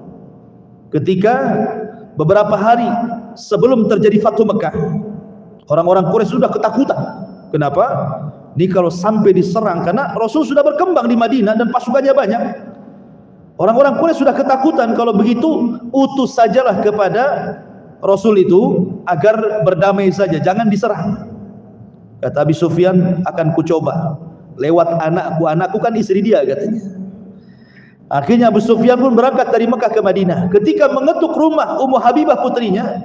ketika beberapa hari sebelum terjadi Fathu Mekah, orang-orang Quraisy sudah ketakutan. Kenapa? Ini kalau sampai diserang, karena Rasul sudah berkembang di Madinah dan pasukannya banyak. Orang-orang Quraisy sudah ketakutan. Kalau begitu, utus sajalah kepada Rasul itu agar berdamai saja, jangan diserang. Kata Abi Sufyan, akan kucoba lewat anakku kan istri dia katanya. Akhirnya Abu Sufyan pun berangkat dari Mekah ke Madinah. Ketika mengetuk rumah Ummu Habibah putrinya,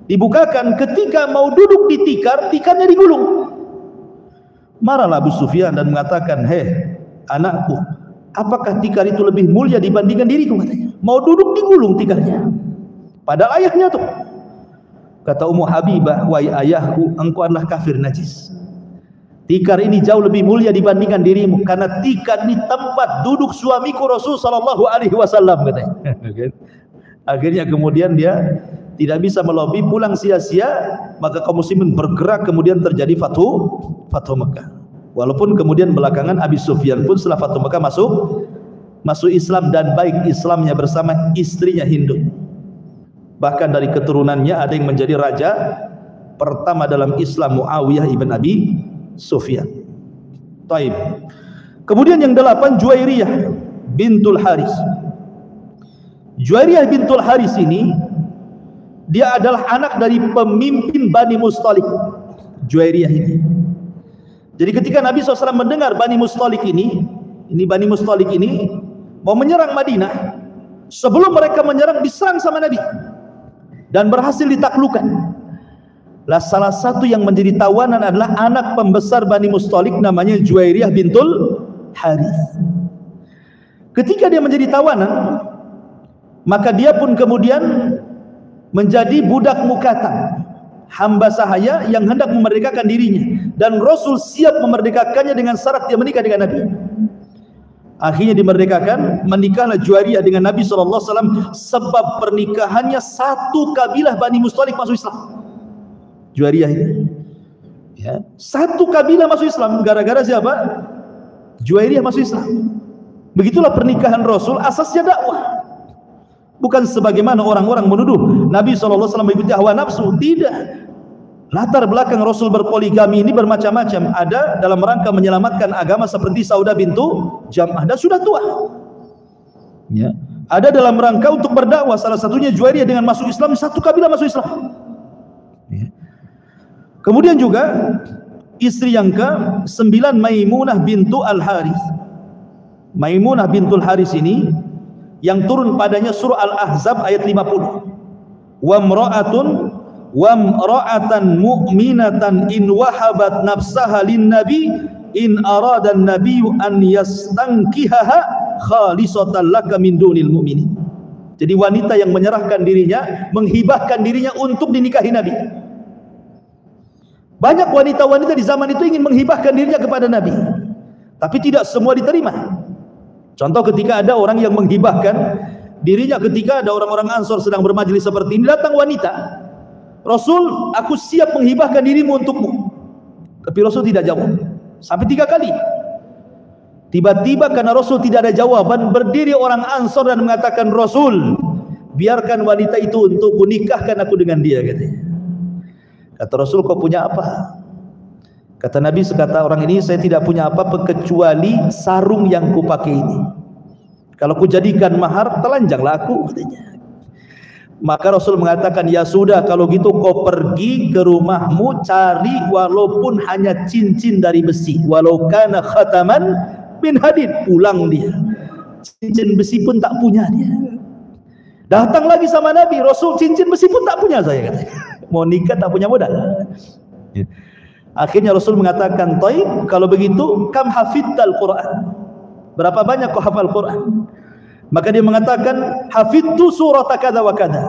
dibukakan. Ketika mau duduk di tikar, tikarnya digulung. Marahlah Abu Sufyan dan mengatakan, hei anakku, apakah tikar itu lebih mulia dibandingkan diriku? Katanya, mau duduk digulung tikarnya, padahal ayahnya tuh. Kata Ummu Habibah, wahai ayahku, engkau adalah kafir najis. Tikar ini jauh lebih mulia dibandingkan dirimu, karena tikar ini tempat duduk suamiku Rasul sallallahu alaihi wasallam katanya. Akhirnya kemudian dia tidak bisa melobi, pulang sia-sia. Maka kaum muslimin bergerak, kemudian terjadi Fathu Mekah. Walaupun kemudian belakangan Abi Sufyan pun setelah Fathu Mekah masuk Islam, dan baik Islamnya bersama istrinya Hindu. Bahkan dari keturunannya ada yang menjadi raja pertama dalam Islam, Muawiyah ibn Abi Sufyan. Taib. Kemudian yang 8, Juwairiyah bintul Haris. Juwairiyah bintul Haris ini dia adalah anak dari pemimpin Bani Mustalik. Juwairiyah ini. Jadi ketika Nabi SAW mendengar Bani Mustalik ini Bani Mustalik ini mau menyerang Madinah, sebelum mereka menyerang diserang sama Nabi dan berhasil ditaklukkan. Lah salah satu yang menjadi tawanan adalah anak pembesar Bani Mustalik, namanya Juwairiyah bintul Haris. Ketika dia menjadi tawanan, maka dia pun kemudian menjadi budak mukatan, hamba sahaya yang hendak memerdekakan dirinya, dan Rasul siap memerdekakannya dengan syarat dia menikah dengan Nabi. Akhirnya dimerdekakan, menikahlah Juwairiyah dengan Nabi SAW. Sebab pernikahannya satu kabilah Bani Mustalik masuk Islam. Juwairiyah ini, ya, satu kabilah masuk Islam gara-gara siapa? Juwairiyah masuk Islam. Begitulah pernikahan Rasul, asasnya dakwah. Bukan sebagaimana orang-orang menuduh Nabi SAW mengikuti hawa nafsu. Tidak. Latar belakang Rasul berpoligami ini bermacam-macam. Ada dalam rangka menyelamatkan agama seperti Saudah bintu Jam'ah, dan sudah tua. Ya. Ada dalam rangka untuk berdakwah, salah satunya Juwairiyah dengan masuk Islam, satu kabilah masuk Islam. Ya. Kemudian juga istri yang ke-9 Maimunah bintu Al-Harith. Maimunah bintul Harith ini yang turun padanya surah Al-Ahzab ayat 50. Wa mra'atan mu'minatan in wahabat nafsaha lin nabi in arada an-nabiyyu an yastankihaha khalisatan laka min dunil mu'minin. Jadi wanita yang menyerahkan dirinya, menghibahkan dirinya untuk dinikahi Nabi. Banyak wanita-wanita di zaman itu ingin menghibahkan dirinya kepada Nabi, tapi tidak semua diterima. Contoh, ketika ada orang yang menghibahkan dirinya, ketika ada orang-orang Ansor sedang bermajlis seperti ini, datang wanita, Rasul, aku siap menghibahkan dirimu untukmu. Tapi Rasul tidak jawab sampai 3 kali. Tiba-tiba karena Rasul tidak ada jawaban, berdiri orang Ansor dan mengatakan, Rasul, biarkan wanita itu untukku, nikahkan aku dengan dia, katanya. Kata Rasul, kau punya apa? Kata Nabi, sekata orang ini, saya tidak punya apa-apa kecuali sarung yang kupakai ini. Kalau ku jadikan mahar, telanjanglah aku, katanya. Maka Rasul mengatakan, ya sudah, kalau gitu kau pergi ke rumahmu, cari walaupun hanya cincin dari besi, walau kana khataman min hadid. Pulang dia, cincin besi pun tak punya dia. Datang lagi sama Nabi, Rasul, cincin besi pun tak punya saya, katanya. Mau nikah tak punya modal. Akhirnya Rasul mengatakan, "Taib, kalau begitu kam hafidtal Quran?" Berapa banyak kau hafal Quran? Maka dia mengatakan, "Hafidtu surat kada wa kada."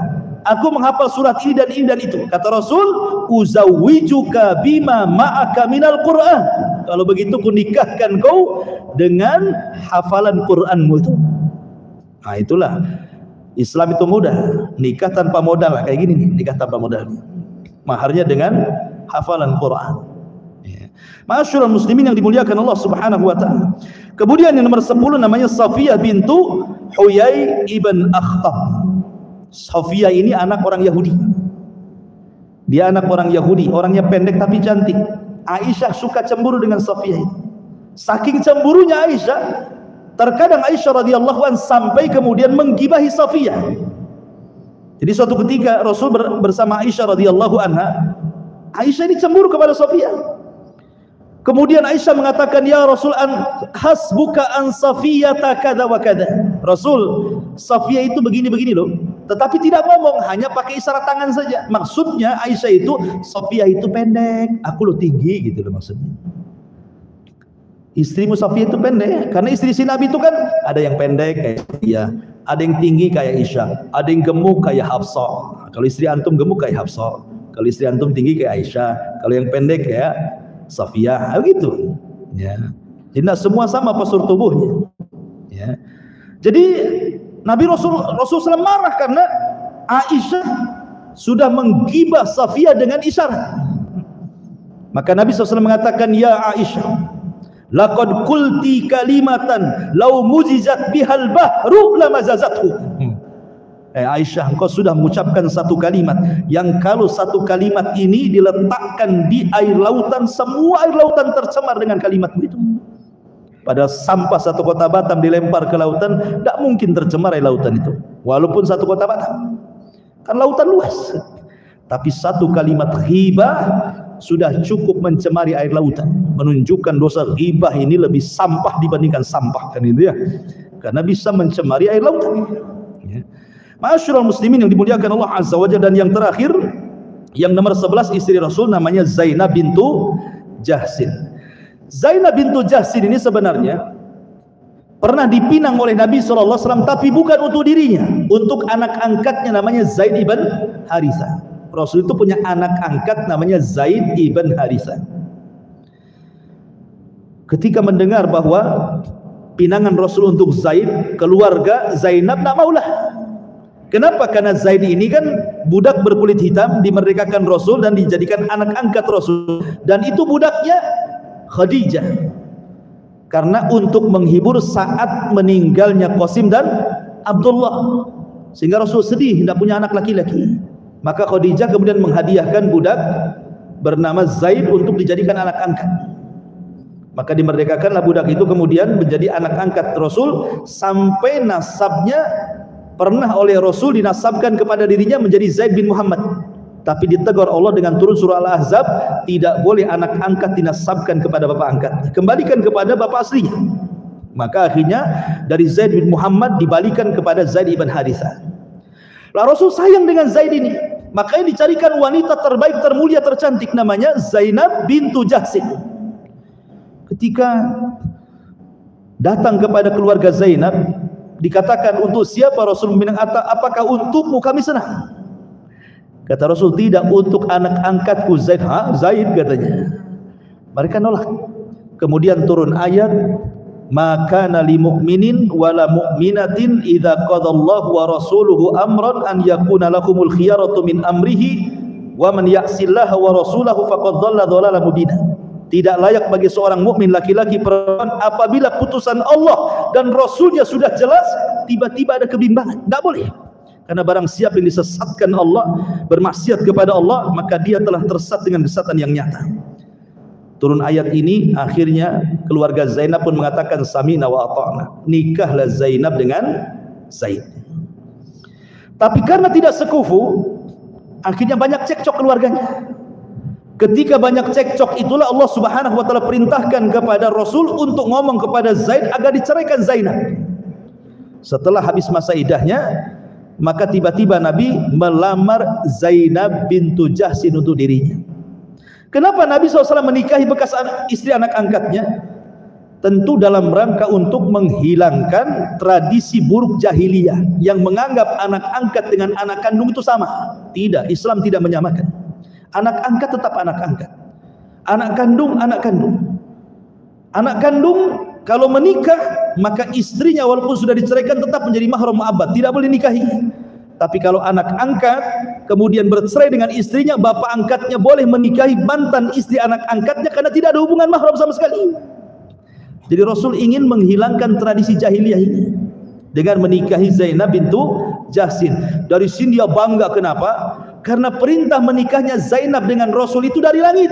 Aku menghafal surat ini dan ini dan itu. Kata Rasul, "Uzawwijuka bima ma'aka minal Quran." Kalau begitu ku nikahkan kau dengan hafalan Quranmu itu. Nah, itulah Islam itu mudah. Nikah tanpa modal, kayak gini nih, nikah tanpa modal. Maharnya dengan hafalan Quran. Ma'asyiral muslimin yang dimuliakan Allah Subhanahu wa taala. Kemudian yang nomor 10 namanya Safiyah bintu Huyai ibn Akhtab. Safiyah ini anak orang Yahudi. Dia anak orang Yahudi, orangnya pendek tapi cantik. Aisyah suka cemburu dengan Safiyah itu. Saking cemburunya Aisyah, terkadang Aisyah radhiyallahu anha sampai kemudian menggibahi Safiyah. Jadi suatu ketika Rasul bersama Aisyah radhiyallahu anha, Aisyah ini cemburu kepada Safiyah. Kemudian Aisyah mengatakan, "Ya Rasul, hasbuka an Safiyata kada wa kada." Rasul, Safiyah itu begini-begini loh. Tetapi tidak ngomong, hanya pakai isyarat tangan saja. Maksudnya Aisyah itu, Safiyah itu pendek, aku lo tinggi, gitu loh maksudnya. Istrimu Safiyah itu pendek, karena istri si Nabi itu kan ada yang pendek kayak dia, ada yang tinggi kayak Aisyah, ada yang gemuk kayak Hafsah. Kalau istri antum gemuk kayak Hafsah, kalau istri antum tinggi kayak Aisyah, kalau yang pendek kayak Safiyah, begitu. Ya. Jadi tidak semua sama postur tubuhnya. Ya. Jadi Nabi Rasul SAW marah karena Aisyah sudah menggibah Safiyah dengan isyarat. Maka Nabi SAW mengatakan, "Ya Aisyah, laqad qulti kalimatan law mujizat bihal bahru lamazazathu." Aisyah, engkau sudah mengucapkan satu kalimat yang kalau satu kalimat ini diletakkan di air lautan, semua air lautan tercemar dengan kalimatmu itu. Padahal sampah satu kota Batam dilempar ke lautan, tidak mungkin tercemar air lautan itu. Walaupun satu kota Batam, kan lautan luas. Tapi satu kalimat ghibah sudah cukup mencemari air lautan, menunjukkan dosa ghibah ini lebih sampah dibandingkan sampah, kan itu ya, karena bisa mencemari air lautan. Ya. Ma'asyiral muslimin yang dimuliakan Allah Azza wa Jalla. Dan yang terakhir, yang nomor 11 istri Rasul namanya Zainab bintu Jahsin. Zainab bintu Jahsin ini sebenarnya pernah dipinang oleh Nabi SAW, tapi bukan untuk dirinya, untuk anak angkatnya namanya Zaid ibn Harithah. Rasul itu punya anak angkat namanya Zaid ibn Harithah. Ketika mendengar bahwa pinangan Rasul untuk Zaid, keluarga Zainab tak maulah. Kenapa? Karena Zaid ini kan budak berkulit hitam, dimerdekakan Rasul dan dijadikan anak angkat Rasul, dan itu budaknya Khadijah. karena untuk menghibur saat meninggalnya Qasim dan Abdullah, sehingga Rasul sedih tidak punya anak laki-laki. Maka Khadijah kemudian menghadiahkan budak bernama Zaid untuk dijadikan anak angkat. Maka dimerdekakanlah budak itu kemudian menjadi anak angkat Rasul, sampai nasabnya pernah oleh Rasul dinasabkan kepada dirinya menjadi Zaid bin Muhammad. Tapi ditegur Allah dengan turun surah Al-Ahzab, tidak boleh anak angkat dinasabkan kepada bapak angkat, kembalikan kepada bapak aslinya. Maka akhirnya dari Zaid bin Muhammad dibalikan kepada Zaid ibn Harithah. Lah Rasul sayang dengan Zaid ini, makanya dicarikan wanita terbaik, termulia, tercantik, namanya Zainab bintu Jahsin. Ketika datang kepada keluarga Zainab, dikatakan, untuk siapa? Rasul bilang, apakah untukmu? Kami senang. Kata Rasul, tidak, untuk anak angkatku Zaid. Zaid katanya. Mereka nolak. Kemudian turun ayat, ma kana li mu'minin wala mu'minatin idza qadallahu wa rasuluhu amran an yakuna lahumul khiyaratu min amrihi wa man ya'sillaha wa rasulahu faqad dhalla dhalalan mubina. Tidak layak bagi seorang mukmin laki-laki perempuan apabila putusan Allah dan Rasulnya sudah jelas, tiba-tiba ada kebimbangan. Tidak boleh. Karena barang siapa yang disesatkan Allah, bermaksiat kepada Allah, maka dia telah tersesat dengan kesesatan yang nyata. Turun ayat ini, akhirnya keluarga Zainab pun mengatakan samina wa ata'na. Nikahlah Zainab dengan Zaid. Tapi karena tidak sekufu, akhirnya banyak cekcok keluarganya. Ketika banyak cekcok itulah Allah Subhanahu wa taala perintahkan kepada Rasul untuk ngomong kepada Zaid agar diceraikan Zainab. Setelah habis masa iddahnya, maka tiba-tiba Nabi melamar Zainab bintu Jahsin untuk dirinya. Kenapa Nabi SAW menikahi bekas istri anak angkatnya? Tentu dalam rangka untuk menghilangkan tradisi buruk jahiliyah yang menganggap anak angkat dengan anak kandung itu sama. Tidak, Islam tidak menyamakan. Anak angkat tetap anak angkat, anak kandung anak kandung. Anak kandung kalau menikah, maka istrinya walaupun sudah diceraikan tetap menjadi mahram mu'abbad, tidak boleh nikahi. Tapi kalau anak angkat kemudian bercerai dengan istrinya, bapak angkatnya boleh menikahi mantan istri anak angkatnya karena tidak ada hubungan mahram sama sekali. Jadi Rasul ingin menghilangkan tradisi jahiliyah ini dengan menikahi Zainab bintu Jahsin. Dari sini dia bangga. Kenapa? Karena perintah menikahnya Zainab dengan Rasul itu dari langit,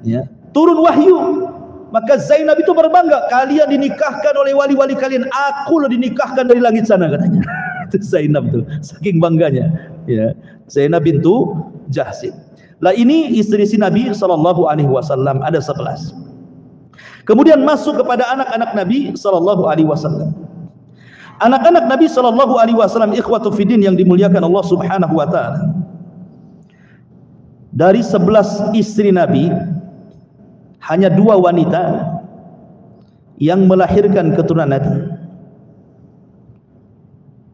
ya, turun wahyu. Maka Zainab itu berbangga, kalian dinikahkan oleh wali-wali kalian, aku loh dinikahkan dari langit sana, katanya. Itu Zainab tuh, saking bangganya, ya, Zainab bintu Jahsin. Lah ini istri-istri Nabi SAW ada 11. Kemudian masuk kepada anak-anak Nabi SAW. Anak-anak Nabi SAW, ikhwatu fiddin yang dimuliakan Allah Subhanahu wa taala. Dari 11 istri Nabi, hanya 2 wanita yang melahirkan keturunan Nabi.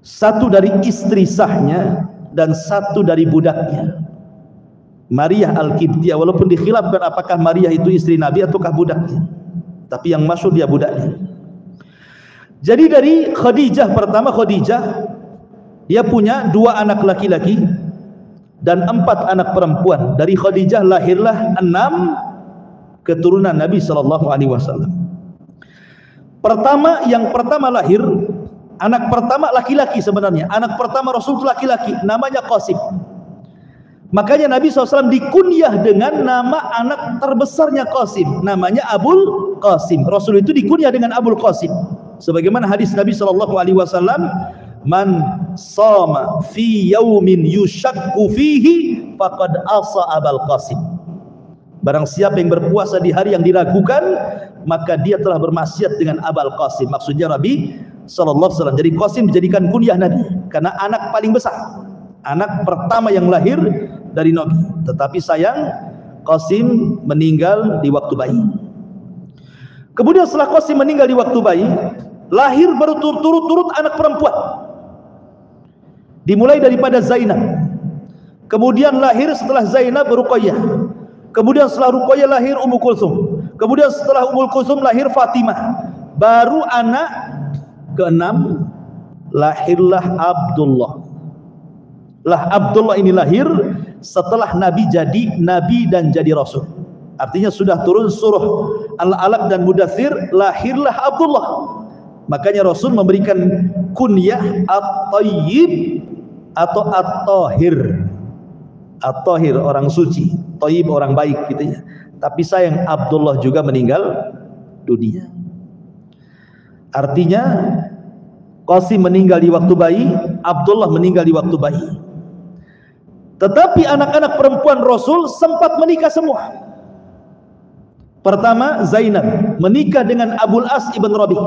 Satu dari istri sahnya dan satu dari budaknya, Maria Al-Qibtiyah. Walaupun dikhilafkan apakah Maria itu istri Nabi ataukah budaknya, tapi yang masyhur dia budaknya. Jadi dari Khadijah, pertama Khadijah, dia punya 2 anak laki-laki dan 4 anak perempuan. Dari Khadijah lahirlah 6 keturunan Nabi SAW. Yang pertama lahir, anak pertama laki-laki sebenarnya. Anak pertama Rasul itu laki-laki, namanya Qasim. Makanya Nabi SAW dikunyah dengan nama anak terbesarnya Qasim, namanya Abul Qasim. Rasul itu dikunyah dengan Abul Qasim. Sebagaimana hadis Nabi SAW, man sama fi yaumin yushakku fihi faqad asa Abul Qasim. Barang siapa yang berpuasa di hari yang diragukan, maka dia telah bermaksiat dengan Abul Qasim. Maksudnya Nabi SAW. Jadi Qasim dijadikan kunyah Nabi karena anak paling besar, anak pertama yang lahir dari Nabi. Tetapi sayang, Qasim meninggal di waktu bayi. Kemudian setelah Qasim meninggal di waktu bayi, lahir berturut-turut anak perempuan. Dimulai daripada Zainab. Kemudian lahir setelah Zainab Ruqayyah. Kemudian setelah Ruqayyah lahir Ummu Kulsum. Kemudian setelah Ummu Kulsum lahir Fatimah. Baru anak ke-6 lahirlah Abdullah. Abdullah ini lahir setelah Nabi jadi Nabi dan jadi Rasul. Artinya sudah turun surah Al-Alaq dan Mudaththir, lahirlah Abdullah. Makanya Rasul memberikan kunyah At-Tayyib atau At-Tahir. At-Tahir orang suci, Tayyib orang baik gitu ya. Tapi sayang Abdullah juga meninggal dunia. Artinya Qasim meninggal di waktu bayi, Abdullah meninggal di waktu bayi. Tetapi anak-anak perempuan Rasul sempat menikah semua. Pertama Zainab menikah dengan Abul As ibn Rabi'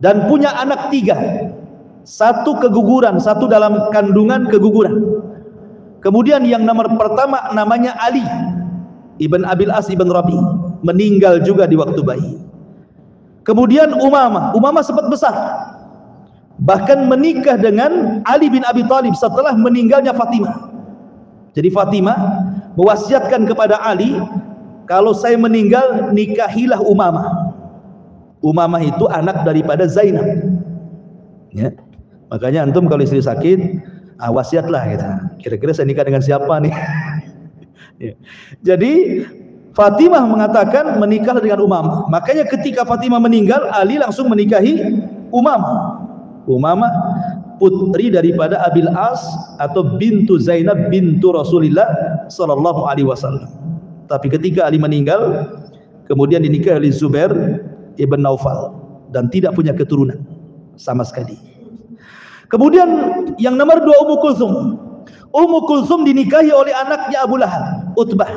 dan punya anak 3. Satu keguguran, satu dalam kandungan keguguran. Kemudian yang nomor pertama namanya Ali ibn Abil As ibn Rabi', meninggal juga di waktu bayi. Kemudian Umamah sempat besar, bahkan menikah dengan Ali bin Abi Thalib setelah meninggalnya Fatimah. Jadi Fatimah mewasiatkan kepada Ali, kalau saya meninggal nikahilah Umamah. Umamah itu anak daripada Zainab ya. Makanya antum kalau istri sakit, wasiatlah gitu. Kira-kira saya nikah dengan siapa nih? Ya. Jadi Fatimah mengatakan menikah dengan Umamah. Makanya ketika Fatimah meninggal, Ali langsung menikahi Umamah. Umamah putri daripada Abil As atau bintu Zainab bintu Rasulullah sallallahu alaihi wasallam. Tapi ketika Ali meninggal, kemudian dinikahi oleh Zubair ibn Naufal dan tidak punya keturunan sama sekali. Kemudian yang nomor 2 Ummu Kulsum. Ummu Kulsum dinikahi oleh anaknya Abu Lahab, Utbah.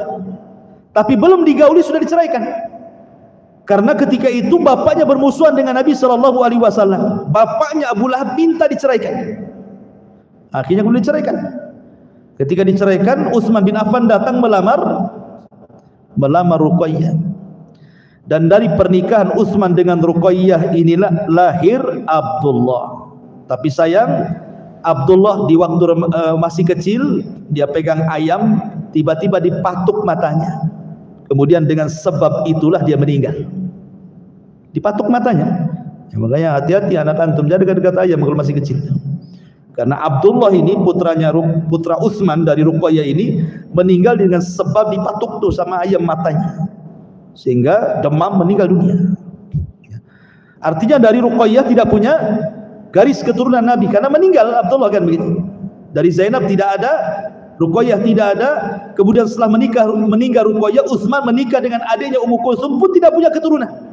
Tapi belum digauli sudah diceraikan. Karena ketika itu bapaknya bermusuhan dengan Nabi sallallahu alaihi wasallam. Bapaknya Abu Lahab minta diceraikan. Akhirnya kemudian diceraikan. Ketika diceraikan, Utsman bin Affan datang melamar Ruqayyah. Dan dari pernikahan Utsman dengan Ruqayyah inilah lahir Abdullah. Tapi sayang, Abdullah di waktu masih kecil, dia pegang ayam, tiba-tiba dipatuk matanya. Kemudian dengan sebab itulah dia meninggal. Dipatuk matanya. Ya, makanya hati-hati anak antum, jangan dekat-dekat ayam kalau masih kecil. Karena Abdullah ini putra Utsman dari Ruqayyah ini meninggal dengan sebab dipatuk tuh sama ayam matanya, sehingga demam meninggal dunia. Artinya dari Ruqayyah tidak punya garis keturunan Nabi karena meninggal Abdullah kan begitu. Dari Zainab tidak ada, Ruqayyah tidak ada. Kemudian setelah meninggal Ruqayyah, Utsman menikah dengan adiknya Ummu Kulsum pun tidak punya keturunan.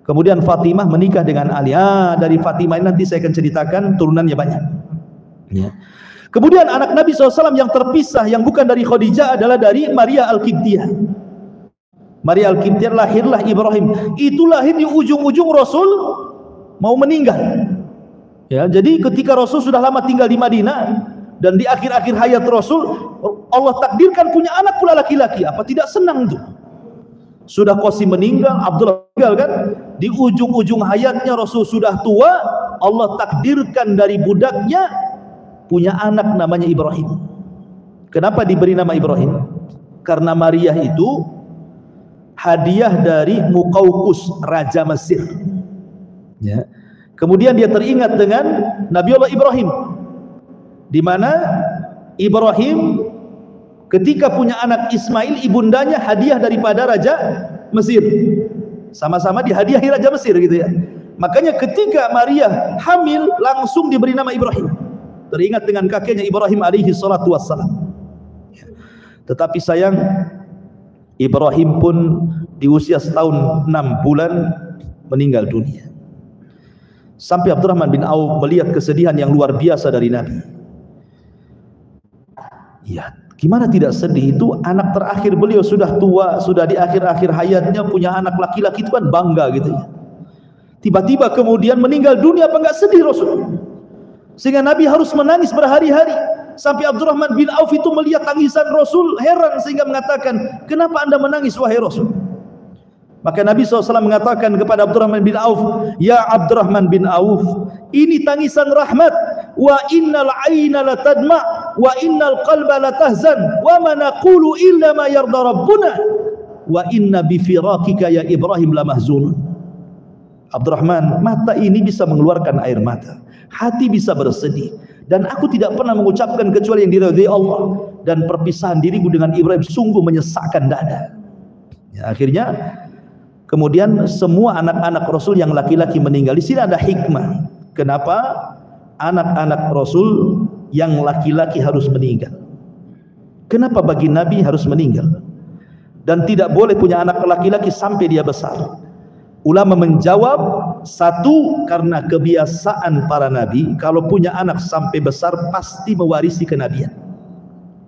Kemudian Fatimah menikah dengan Ali. Dari Fatimah ini nanti saya akan ceritakan turunannya banyak ya. Kemudian anak Nabi SAW yang terpisah, yang bukan dari Khadijah, adalah dari Maria Al-Qibtiyah. Maria Al-Qibtiyah lahirlah Ibrahim. Itu lahir di ujung-ujung Rasul mau meninggal ya. Jadi ketika Rasul sudah lama tinggal di Madinah dan di akhir-akhir hayat Rasul, Allah takdirkan punya anak pula laki-laki. Apa tidak senang itu? Sudah Qasim meninggal, Abdullah meninggal kan? Di ujung-ujung hayatnya Rasul sudah tua, Allah takdirkan dari budaknya punya anak namanya Ibrahim. Kenapa diberi nama Ibrahim? Karena Maria itu hadiah dari Muqawqis, raja Mesir ya. Kemudian dia teringat dengan Nabiullah Ibrahim, di mana Ibrahim ketika punya anak Ismail, ibundanya hadiah daripada raja Mesir. Sama-sama dihadiahi raja Mesir gitu ya. Makanya ketika Maria hamil langsung diberi nama Ibrahim. Teringat dengan kakeknya Ibrahim alaihi salatu wassalam. Tetapi sayang, Ibrahim pun di usia setahun 6 bulan meninggal dunia. Sampai Abdurrahman bin Auf melihat kesedihan yang luar biasa dari Nabi. Ya, gimana tidak sedih? Itu anak terakhir beliau, sudah tua, sudah di akhir-akhir hayatnya, punya anak laki-laki, itu kan bangga gitu ya. Tiba-tiba kemudian meninggal dunia, apa enggak sedih Rasul? Sehingga Nabi harus menangis berhari-hari. Sampai Abdurrahman bin Auf itu melihat tangisan Rasul, heran sehingga mengatakan, "Kenapa Anda menangis wahai Rasul?" Maka Nabi SAW mengatakan kepada Abdurrahman bin Auf, "Ya Abdurrahman bin Auf, ini tangisan rahmat. Wa innal aina la tadma, wa innal qalba la tahzan, wa ma naqulu illa ma yarda rabbuna, wa inna bi firaqika ya Ibrahim la mahzunun." Abdurrahman, mata ini bisa mengeluarkan air mata, hati bisa bersedih, dan aku tidak pernah mengucapkan kecuali yang diridhai Allah. dan perpisahan diriku dengan Ibrahim sungguh menyesakkan dada. Ya, akhirnya kemudian semua anak-anak Rasul yang laki-laki meninggal. Di sini ada hikmah. Kenapa anak-anak Rasul yang laki-laki harus meninggal? Kenapa bagi Nabi harus meninggal? Dan tidak boleh punya anak laki-laki sampai dia besar. Ulama menjawab, satu, karena kebiasaan para nabi kalau punya anak sampai besar pasti mewarisi kenabian.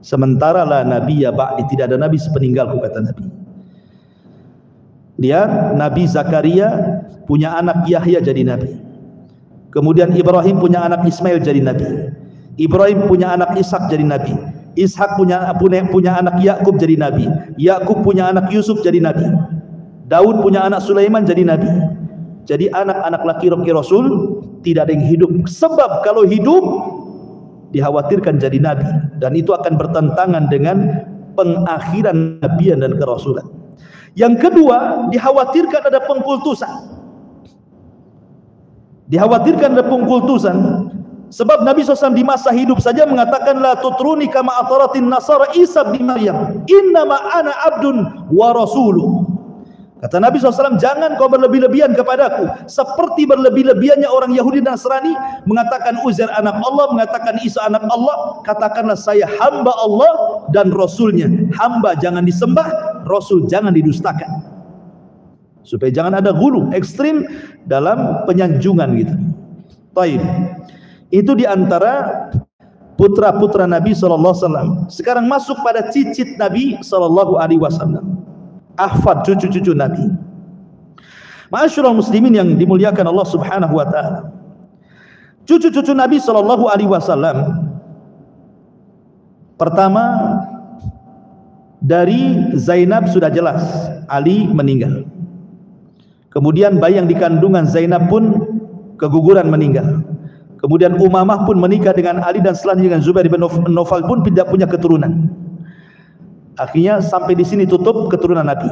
Sementara la nabiyya ba'di, tidak ada nabi sepeninggalku, kata Nabi. Lihat, Nabi Zakaria punya anak Yahya jadi nabi. Kemudian Ibrahim punya anak Ismail jadi nabi. Ibrahim punya anak Ishak jadi nabi. Ishak punya anak Yakub jadi nabi. Yakub punya anak Yusuf jadi nabi. Daud punya anak Sulaiman jadi nabi. Jadi anak-anak laki-laki Rasul tidak ada yang hidup. Sebab kalau hidup dikhawatirkan jadi nabi, dan itu akan bertentangan dengan pengakhiran nabian dan kerasulan. Yang kedua, dikhawatirkan ada pengkultusan. Dikhawatirkan ada pengkultusan. Sebab Nabi SAW di masa hidup saja mengatakan, la tutruni kama ataratin nasara Isa bin Maryam, innama ana abdun wa rasuluh. Kata Nabi SAW, jangan kau berlebih-lebihan kepadaku seperti berlebih-lebihannya orang Yahudi dan Nasrani mengatakan Uzair anak Allah, mengatakan Isa anak Allah. Katakanlah saya hamba Allah dan Rasulnya. Hamba jangan disembah, Rasul jangan didustakan, supaya jangan ada ghulu ekstrim dalam penyanjungan gitu. Taib. Itu diantara putra-putra Nabi SAW. Sekarang masuk pada cicit Nabi SAW. Ahfad, cucu-cucu Nabi. Ma'asyiral muslimin yang dimuliakan Allah Subhanahu wa taala. Cucu-cucu Nabi SAW. Pertama, dari Zainab sudah jelas Ali meninggal. Kemudian bayi yang dikandungan Zainab pun keguguran meninggal. Kemudian Umamah pun menikah dengan Ali dan selanjutnya dengan Zubair bin Nawfal pun tidak punya keturunan. Akhirnya sampai di sini tutup keturunan Nabi.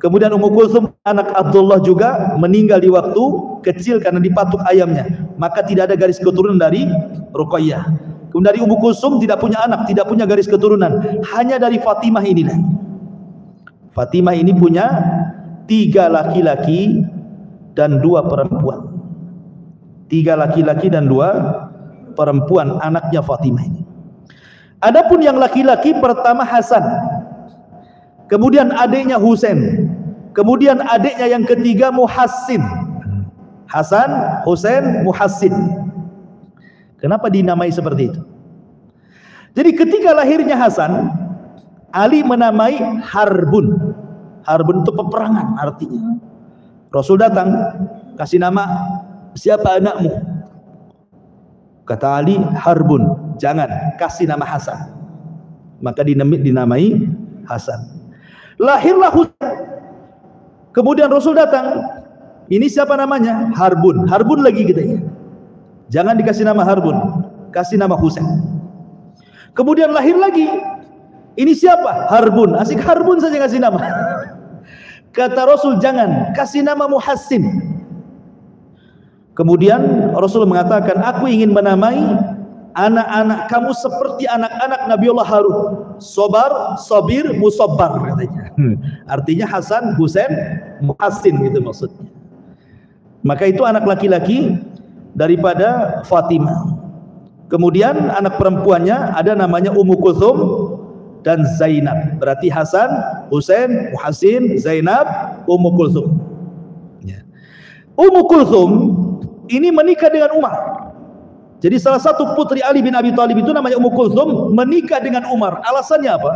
Kemudian Ummu Kulsum anak Abdullah juga meninggal di waktu kecil karena dipatuk ayamnya. Maka tidak ada garis keturunan dari Ruqayyah. Kemudian dari Ummu Kulsum tidak punya anak, tidak punya garis keturunan. Hanya dari Fatimah inilah. Fatimah ini punya 3 laki-laki dan 2 perempuan. 3 laki-laki dan 2 perempuan anaknya Fatimah ini. Adapun yang laki-laki pertama Hasan, kemudian adiknya Husain, kemudian adiknya yang ketiga Muhassin. Hasan, Husain, Muhassin. Kenapa dinamai seperti itu? Jadi ketika lahirnya Hasan, Ali menamai Harbun. Harbun itu peperangan artinya. Rasul datang, kasih nama, siapa anakmu? Kata Ali, Harbun. Jangan, kasih nama Hasan. Maka dinamai Hasan. Lahirlah Husain. Kemudian Rasul datang, ini siapa namanya? Harbun. Harbun lagi katanya. Jangan dikasih nama Harbun, kasih nama Husain. Kemudian lahir lagi, ini siapa? Harbun. Asik Harbun saja kasih nama. Kata Rasul, jangan, kasih nama Muhassin. Kemudian Rasul mengatakan, aku ingin menamai anak-anak kamu seperti anak-anak Nabiullah Harun. Sobar, Sobir, Musobbar katanya. Artinya Hasan, Husain, Muhassin gitu maksudnya. Maka itu anak laki-laki daripada Fatimah. Kemudian anak perempuannya ada namanya Ummu Kulsum dan Zainab. Berarti Hasan, Husain, Muhassin, Zainab, Ummu Kulsum. Ya. Ummu Kulsum ini menikah dengan Umar. Jadi salah satu putri Ali bin Abi Thalib itu namanya Ummu Kulsum menikah dengan Umar. Alasannya apa?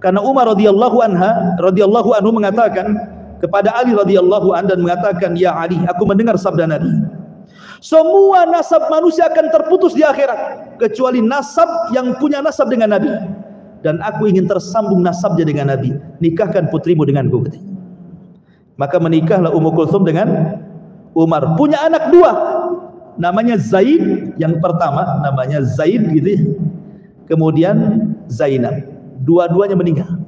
Karena Umar radhiyallahu anhu mengatakan kepada Ali radhiyallahu anhu dan mengatakan, ya Ali, aku mendengar sabda Nabi, semua nasab manusia akan terputus di akhirat kecuali nasab yang punya nasab dengan Nabi. Dan aku ingin tersambung nasabnya dengan Nabi. Nikahkan putrimu denganku. Maka menikahlah Ummu Kulsum dengan Umar. Punya anak 2. Namanya Zaid. Yang pertama namanya Zaid gitu ya. Kemudian Zainab. Dua-duanya meninggal.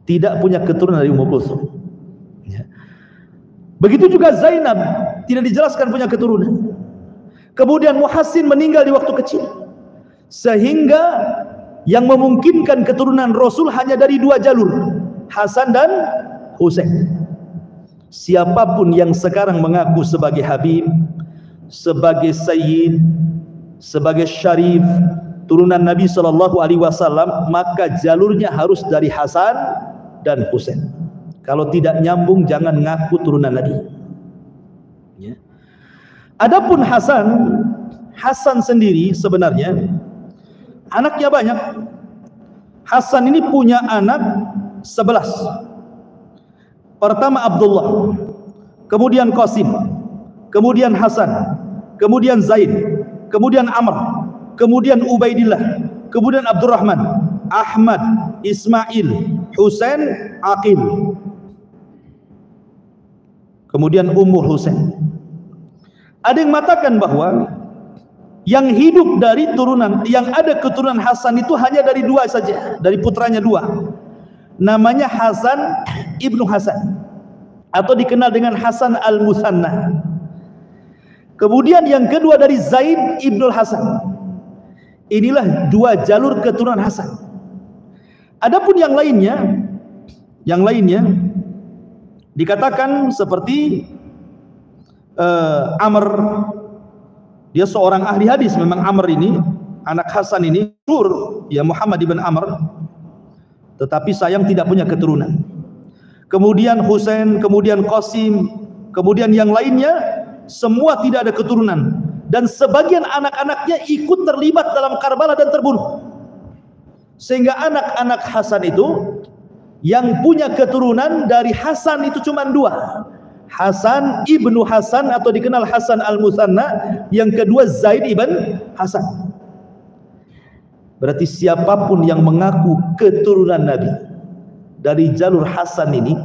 Tidak punya keturunan dari Ummu Kulsum. Ya. Begitu juga Zainab. Tidak dijelaskan punya keturunan. Kemudian Muhassin meninggal di waktu kecil. Sehingga yang memungkinkan keturunan Rasul hanya dari dua jalur, Hasan dan Husain. Siapapun yang sekarang mengaku sebagai Habib, sebagai Sayyid, sebagai Syarif, turunan Nabi SAW, maka jalurnya harus dari Hasan dan Husain. Kalau tidak nyambung, jangan ngaku turunan Nabi. Ya. Adapun Hasan sendiri sebenarnya anaknya banyak. Hasan ini punya anak 11. Pertama Abdullah, kemudian Qasim, kemudian Hasan, kemudian Zaid, kemudian Amr, kemudian Ubaidillah, kemudian Abdurrahman, Ahmad, Ismail, Husain, Aqil, kemudian Ummul Husain. Ada yang mengatakan bahwa yang hidup dari turunan, yang ada keturunan Hasan itu hanya dari dua saja, dari putranya dua. Namanya Hasan ibnu Hasan, atau dikenal dengan Hasan al-Musanna. Kemudian yang kedua dari Zaid ibnu Hasan. Inilah dua jalur keturunan Hasan. Adapun yang lainnya dikatakan seperti Amr. Dia seorang ahli hadis memang. Amr ini, anak Hasan ini, ya Muhammad ibn Amr, tetapi sayang tidak punya keturunan. Kemudian Husain, kemudian Qasim, kemudian yang lainnya semua tidak ada keturunan, dan sebagian anak-anaknya ikut terlibat dalam Karbala dan terbunuh. Sehingga anak-anak Hasan itu yang punya keturunan dari Hasan itu cuma dua. Hasan ibnu Hasan, atau dikenal Hasan al-Musanna. Yang kedua Zaid ibn Hasan. Berarti siapapun yang mengaku keturunan Nabi dari jalur Hasan ini,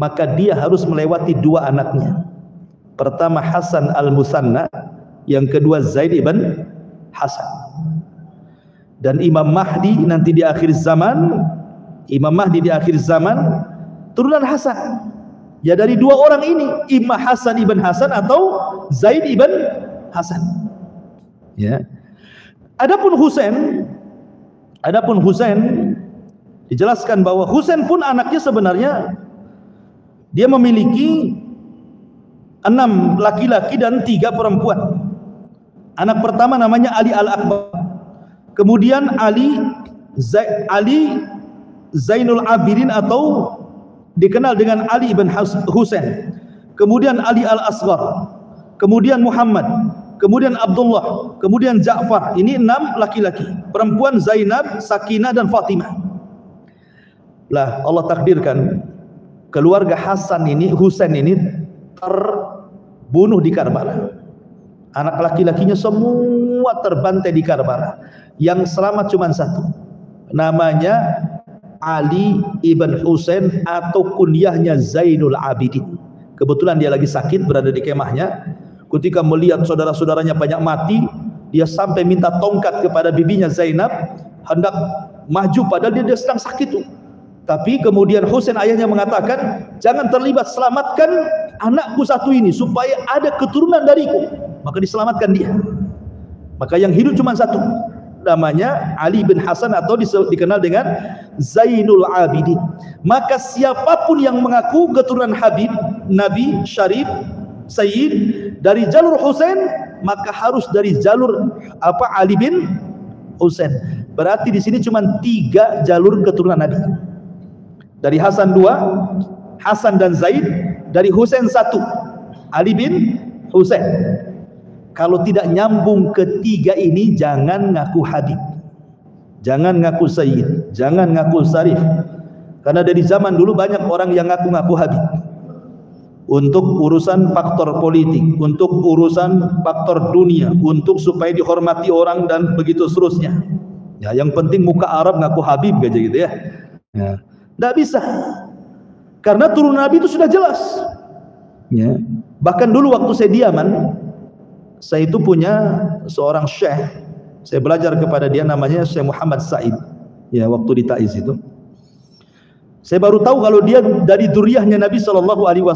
maka dia harus melewati dua anaknya. Pertama Hasan al-Musanna, yang kedua Zaid ibn Hasan. Dan Imam Mahdi nanti di akhir zaman, turunan Hasan. Ya dari dua orang ini, imam Hasan ibn Hasan atau Zaid ibn Hasan. Ya. Adapun Husain dijelaskan bahwa Husain pun anaknya sebenarnya dia memiliki 6 laki-laki dan 3 perempuan. Anak pertama namanya Ali al-Akbar. Kemudian Ali Zainul Abidin atau dikenal dengan Ali ibn Husain. Kemudian Ali al-Asghar. Kemudian Muhammad. Kemudian Abdullah. Kemudian Ja'far. Ini 6 laki-laki. Perempuan Zainab, Sakinah dan Fatimah. Lah Allah takdirkan keluarga Husain ini terbunuh di Karbala. Anak laki-lakinya semua terbantai di Karbala. Yang selamat cuma satu. Namanya Ali ibn Husain atau kunyahnya Zainul Abidin. Kebetulan dia lagi sakit, berada di kemahnya. Ketika melihat saudara-saudaranya banyak mati, dia sampai minta tongkat kepada bibinya Zainab, hendak maju padahal dia sedang sakit tuh. Tapi kemudian Husain ayahnya mengatakan, jangan terlibat, selamatkan anakku satu ini supaya ada keturunan dariku. Maka diselamatkan dia. Maka yang hidup cuma satu, namanya Ali bin Hasan atau dikenal dengan Zainul Abidin. Maka siapapun yang mengaku keturunan Habib, Nabi, Syarif, Sayyid dari jalur Husain, maka harus dari jalur Ali bin Husain. Berarti di sini cuma 3 jalur keturunan Nabi. Dari Hasan 2, Hasan dan Zaid. Dari Husain 1, Ali bin Husain. Kalau tidak nyambung ketiga ini, jangan ngaku Habib, jangan ngaku Sayyid, jangan ngaku Syarif. Karena dari zaman dulu banyak orang yang ngaku-ngaku Habib untuk urusan faktor politik, untuk urusan faktor dunia, untuk supaya dihormati orang dan begitu seterusnya. Ya, yang penting muka Arab ngaku Habib aja gitu ya. Ya, tidak bisa. Karena turun Nabi itu sudah jelas. Ya. Bahkan dulu waktu saya di Yaman, saya itu punya seorang syekh, saya belajar kepada dia, namanya Syekh Muhammad Said. Ya, waktu di Taiz itu saya baru tahu kalau dia dari dzurriyyahnya Nabi SAW.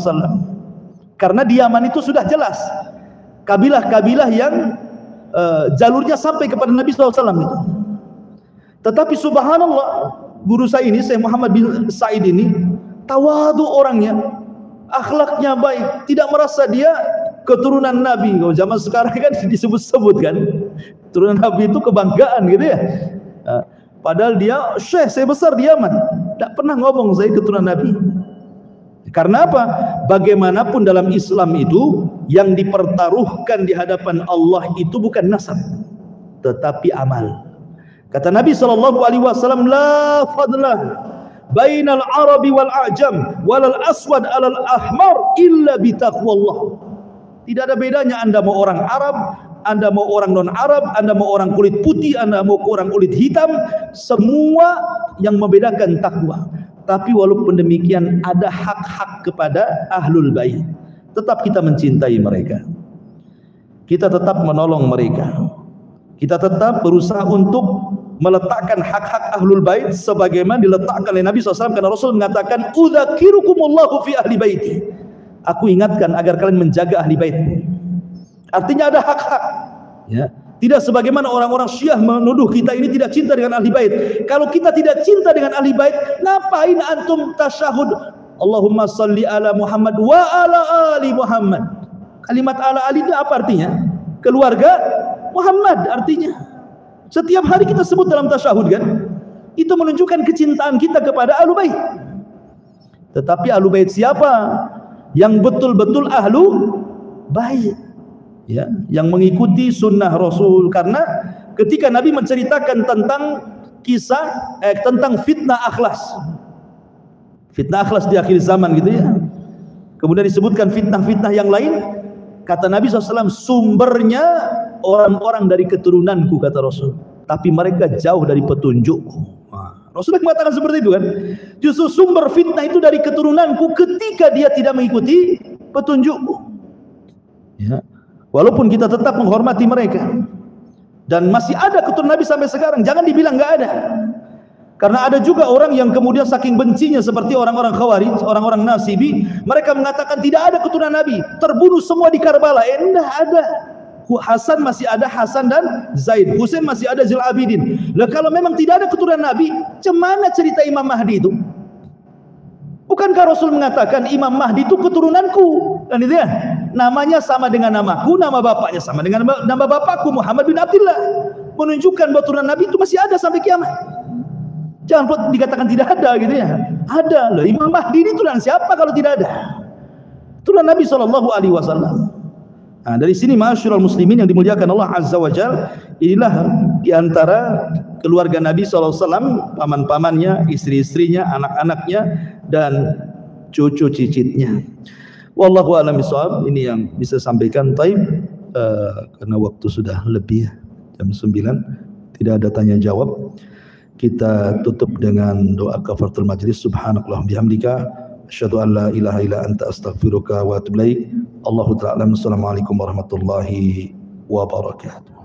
Karena di Yaman itu sudah jelas kabilah-kabilah yang jalurnya sampai kepada Nabi SAW itu. Tetapi subhanallah, guru saya ini, Syekh Muhammad bin Said ini, tawadu orangnya, akhlaknya baik, tidak merasa dia keturunan Nabi. Kalau zaman sekarang kan disebut-sebut kan, keturunan Nabi itu kebanggaan gitu ya. Padahal dia syekh, saya besar di Yaman, tidak pernah ngomong saya keturunan Nabi. Karena apa? Bagaimanapun dalam Islam itu yang dipertaruhkan di hadapan Allah itu bukan nasab, tetapi amal. Kata Nabi SAW, la fadlah bainal arabi wal a'jam walal aswad alal ahmar illa bitaqwallah. Tidak ada bedanya Anda mau orang Arab, Anda mau orang non-Arab, Anda mau orang kulit putih, Anda mau orang kulit hitam, semua yang membedakan takwa. Tapi walaupun demikian ada hak-hak kepada ahlul bait. Tetap kita mencintai mereka, kita tetap menolong mereka, kita tetap berusaha untuk meletakkan hak-hak ahlul bait sebagaimana diletakkan oleh Nabi SAW, karena Rasul mengatakan, udzakirukumullahu fi ahli baiti. Aku ingatkan agar kalian menjaga ahli baitku. Artinya ada hak-hak, ya. Tidak sebagaimana orang-orang Syiah menuduh kita ini tidak cinta dengan ahli bait. Kalau kita tidak cinta dengan ahli bait, ngapain antum tasyahud Allahumma salli ala Muhammad wa ala ali Muhammad? Kalimat ala ali itu apa artinya? Keluarga Muhammad artinya. Setiap hari kita sebut dalam tasyahud kan? Itu menunjukkan kecintaan kita kepada ahlu bait. Tetapi ahlu bait siapa? Yang betul-betul ahlu bait, ya, yang mengikuti sunnah Rasul. Karena ketika Nabi menceritakan tentang kisah tentang fitnah akhlas di akhir zaman gitu ya, kemudian disebutkan fitnah-fitnah yang lain, kata Nabi SAW, sumbernya orang-orang dari keturunanku, kata Rasul, tapi mereka jauh dari petunjukku. Rasulullah mengatakan seperti itu kan. Justru sumber fitnah itu dari keturunanku ketika dia tidak mengikuti petunjukku, ya. Walaupun kita tetap menghormati mereka, dan masih ada keturunan Nabi sampai sekarang, jangan dibilang nggak ada. Karena ada juga orang yang kemudian saking bencinya seperti orang-orang Khawarij, orang-orang Nasibi, mereka mengatakan tidak ada keturunan Nabi, terbunuh semua di Karbala. Enggak ada. Hasan masih ada, Hasan dan Zaid. Husain masih ada, Zul Abidin. Lah kalau memang tidak ada keturunan Nabi, cemana cerita Imam Mahdi itu? Bukankah Rasul mengatakan Imam Mahdi itu keturunanku? Dan itu ya, namanya sama dengan namaku, nama bapaknya sama dengan nama bapakku, Muhammad bin Abdullah. Menunjukkan bahwa keturunan Nabi itu masih ada sampai kiamat. Jangan dikatakan tidak ada gitu ya. Ada loh. Imam Mahdi ini turunan siapa kalau tidak ada? Turunan Nabi SAW. Nah, dari sini ma'asyiral muslimin yang dimuliakan Allah Azza wa Jalla, inilah diantara keluarga Nabi SAW, paman-pamannya, istri-istrinya, anak-anaknya, dan cucu cicitnya. Wallahu a'lam bishawab. Ini yang bisa sampaikan. Taib, karena waktu sudah lebih jam 9, tidak ada tanya jawab. Kita tutup dengan doa kafaratul majlis. Subhanakallah bihamdika, asyhadu an la ilaha illa anta, astaghfiruka wa atubu ilaik. Allahu ta'ala. Assalamualaikum warahmatullahi wabarakatuh.